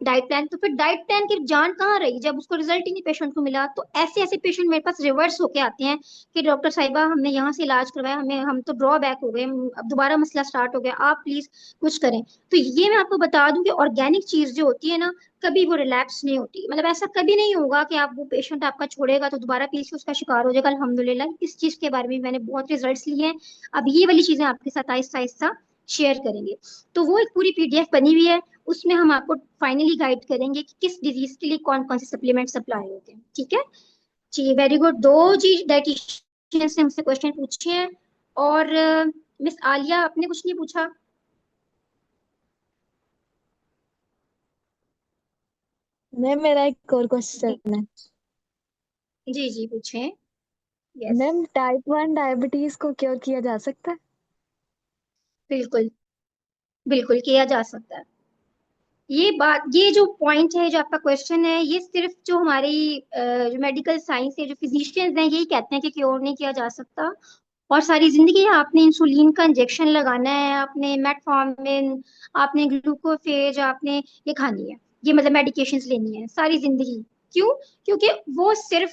डाइट प्लान, तो फिर डाइट प्लान की जान कहाँ रही जब उसको रिजल्ट ही नहीं पेशेंट को मिला। तो ऐसे ऐसे पेशेंट मेरे पास रिवर्स होके आते हैं कि डॉक्टर साहिबा हमने यहाँ से इलाज करवाया, हम तो ड्रॉ बैक हो गए, अब दोबारा मसला स्टार्ट हो गया, आप प्लीज कुछ करें। तो ये मैं आपको बता दूं कि ऑर्गेनिक चीज जो होती है ना, कभी वो रिलैप्स नहीं होती, मतलब ऐसा कभी नहीं होगा कि आप वो पेशेंट आपका छोड़ेगा तो दोबारा पीस उसका शिकार हो जाएगा। अल्हम्दुलिल्लाह इस चीज के बारे में मैंने बहुत रिजल्ट्स लिए हैं। अब ये वाली चीजें आपके साथ आहिस्ता आहिस्ता शेयर करेंगे। तो वो एक पूरी पीडीएफ बनी हुई है, उसमें हम आपको फाइनली गाइड करेंगे कि किस डिजीज के लिए कौन कौन से सप्लीमेंट सप्लाई होते हैं, ठीक है जी। वेरी गुड, दो जी डाइटिशियन ने हमसे क्वेश्चन पूछे हैं। और मिस आलिया आपने कुछ नहीं पूछा? मैम मेरा एक और क्वेश्चन है। जी जी पूछें। यस, मैम टाइप 1 डायबिटीज को क्योर किया जा सकता है? बिल्कुल, बिल्कुल किया जा सकता है। ये बात, ये जो पॉइंट है, जो आपका क्वेश्चन है, ये सिर्फ जो हमारी जो मेडिकल साइंस है, जो फिजिशियंस हैं, यही कहते हैं कि क्योर नहीं किया जा सकता। और सारी जिंदगी आपने इंसुलिन का इंजेक्शन लगाना है, आपने मेटफॉर्मिन, आपने ग्लूकोफेज, आपने ये खानी है, ये मतलब मेडिकेशंस लेनी है सारी जिंदगी। क्यों? क्योंकि वो सिर्फ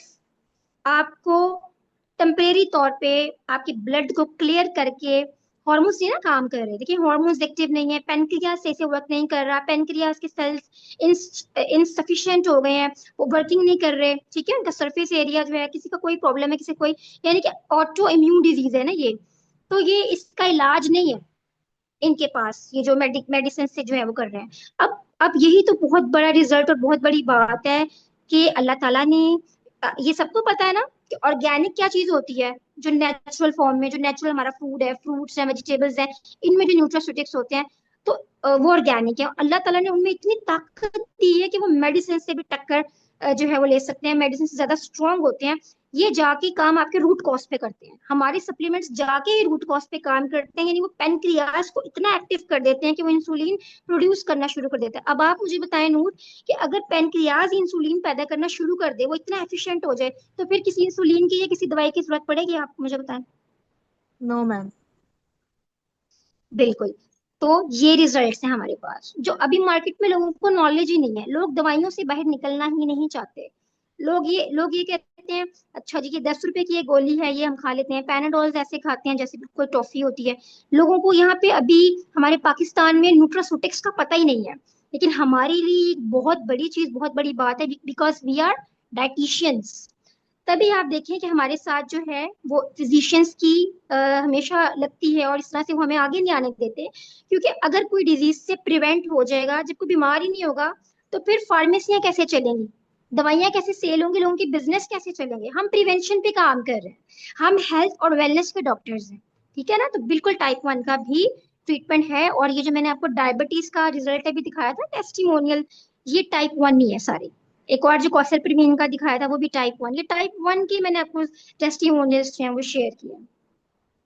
आपको टेम्परेरी तौर पे आपके ब्लड को क्लियर करके, हॉर्मोन्स ये ना काम कर रहे हैं, देखिए हॉर्मोन्स एक्टिव नहीं है, पेनक्रियास सही से वर्क नहीं कर रहा, पेनक्रियास के सेल्स इनसफिशिएंट हो गए हैं, वो वर्किंग नहीं कर रहे, ठीक है, उनका सरफेस एरिया जो है, किसी का कोई प्रॉब्लम है, किसी का कोई, यानी कि ऑटो इम्यून डिजीज है ना ये। तो ये इसका इलाज नहीं है इनके पास, ये जो मेडिसिन से जो है वो कर रहे हैं। अब यही तो बहुत बड़ा रिजल्ट और बहुत बड़ी बात है कि अल्लाह ताला ने ये सबको पता है ना कि ऑर्गेनिक क्या चीज होती है, जो नेचुरल फॉर्म में, जो नेचुरल हमारा फूड है, फ्रूट्स हैं, वेजिटेबल्स हैं, इनमें जो न्यूट्रास्यूटिक्स होते हैं, तो वो ऑर्गेनिक है। अल्लाह ताला ने उनमें इतनी ताकत दी है कि वो मेडिसिन से भी टक्कर जो है वो ले सकते हैं, मेडिसिन से ज्यादा स्ट्रांग होते हैं। ये जाके काम आपके रूट कॉज पे करते हैं, हमारे सप्लीमेंट्स जाके ही रूट कॉज पे काम करते हैं, यानी वो पेनक्रियास को इतना एक्टिव कर देते हैं कि वो इंसुलिन प्रोड्यूस करना शुरू कर देता है। अब आप मुझे बताएं नूर, कि अगर पेनक्रियास इंसुलिन पैदा करना शुरू कर दे, वो इतना एफिशिएंट हो जाए, तो फिर किसी इंसुलिन की या किसी दवाई की जरूरत पड़ेगी? आप मुझे बताएं। No ma'am. बिल्कुल। तो ये रिजल्ट्स हैं हमारे पास, जो अभी मार्केट में लोगों को नॉलेज ही नहीं है, लोग दवाइयों से बाहर निकलना ही नहीं चाहते। लोग ये कहते हैं अच्छा जी, ये 10 रुपए की ये गोली है, ये हम खा लेते हैं, पैनाडोल्स ऐसे खाते हैं जैसे कोई टॉफी होती है। लोगों को यहाँ पे अभी हमारे पाकिस्तान में न्यूट्रासूटिक्स का पता ही नहीं है, लेकिन हमारे लिए एक बहुत बड़ी चीज, बहुत बड़ी बात है, बिकॉज वी आर डाइटिशियंस। तभी आप देखें कि हमारे साथ जो है वो फिजिशियंस की हमेशा लगती है, और इस तरह से वो हमें आगे नहीं आने देते। क्योंकि अगर कोई डिजीज से प्रिवेंट हो जाएगा, जब कोई बीमार ही नहीं होगा, तो फिर फार्मेसियां कैसे चलेंगी, दवाइयां कैसे सेल होंगी, लोगों की बिजनेस कैसे चलेंगे? हम प्रिवेंशन पे काम कर रहे हैं, हम हेल्थ और वेलनेस के डॉक्टर्स हैं, ठीक है ना। तो बिल्कुल टाइप 1 का भी ट्रीटमेंट है। और ये जो मैंने आपको डायबिटीज का रिजल्ट अभी दिखाया था टेस्टिमोनियल, ये टाइप 1 ही है सारे। एक और जो कौशल प्रवीण का दिखाया था वो भी टाइप 1, ये टाइप 1 की मैंने आपको टेस्टिमोनियल्स हैं वो शेयर किए हैं।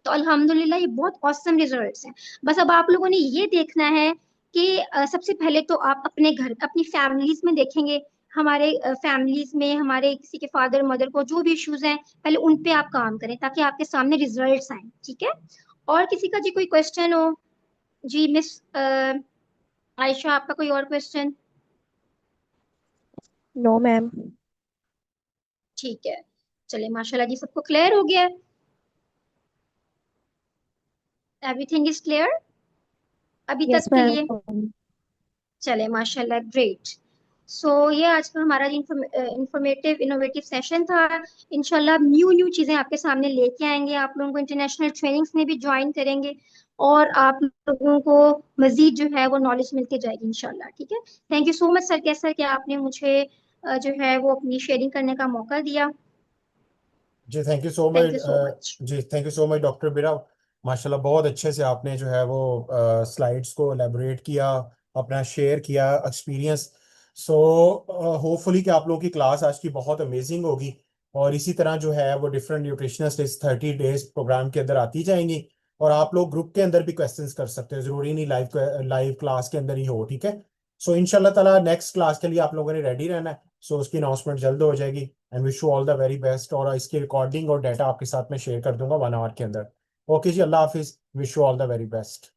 तो अल्हम्दुलिल्लाह ये बहुत औसम रिजल्ट्स हैं। बस अब आप लोगों ने ये देखना है कि सबसे पहले तो आप अपने घर, अपनी फैमिलीज में देखेंगे, हमारे फैमिलीज में हमारे किसी के फादर मदर को जो भी इश्यूज हैं, पहले उन पे आप काम करें ताकि आपके सामने रिजल्ट्स आए, ठीक है। और किसी का जी कोई क्वेश्चन हो? जी मिस आयशा, आपका कोई और क्वेश्चन? No ma'am. ठीक है, चलिए माशाल्लाह जी सबको क्लियर हो गया, एवरीथिंग इज क्लियर अभी तक यस के लिए? मैम। चले माशाल्लाह, ग्रेट। सो ये आज का हमारा इंफॉर्मेटिव इनोवेटिव सेशन था। इंशाल्लाह न्यू न्यू चीजें आपके सामने लेके आएंगे, आप लोगों को इंटरनेशनल ट्रेनिंग्स में भी ज्वाइन करेंगे, और आप लोगों को मजीद जो है वो नॉलेज मिलती जाएगी इंशाल्लाह, ठीक है। Thank you so much sir, Qaiser कि आपने मुझे जो है वो अपनी शेयरिंग करने का मौका दिया। जी thank you so thank much. You so much. जी thank you so much doctor Bira. माशाल्लाह बहुत अच्छे से आपने जो है वो स्लाइड्स को एलेबोरेट किया, अपना शेयर किया एक्सपीरियंस। सो होपफुली कि आप लोगों की क्लास आज की बहुत अमेजिंग होगी, और इसी तरह जो है वो डिफरेंट न्यूट्रिशनिस्ट इस 30 डेज प्रोग्राम के अंदर आती जाएंगी, और आप लोग ग्रुप के अंदर भी क्वेश्चंस कर सकते हो, जरूरी नहीं लाइव क्लास के अंदर ही हो, ठीक है। सो इंशाल्लाह ताला नेक्स्ट क्लास के लिए आप लोगों ने रेडी रहना है। सो उसकी अनाउंसमेंट जल्द हो जाएगी, and wish you all the very best, और इसकी रिकॉर्डिंग और डाटा आपके साथ में शेयर कर दूंगा 1 आवर के अंदर। ओके जी, अल्लाह हाफिज, wish you all the very best.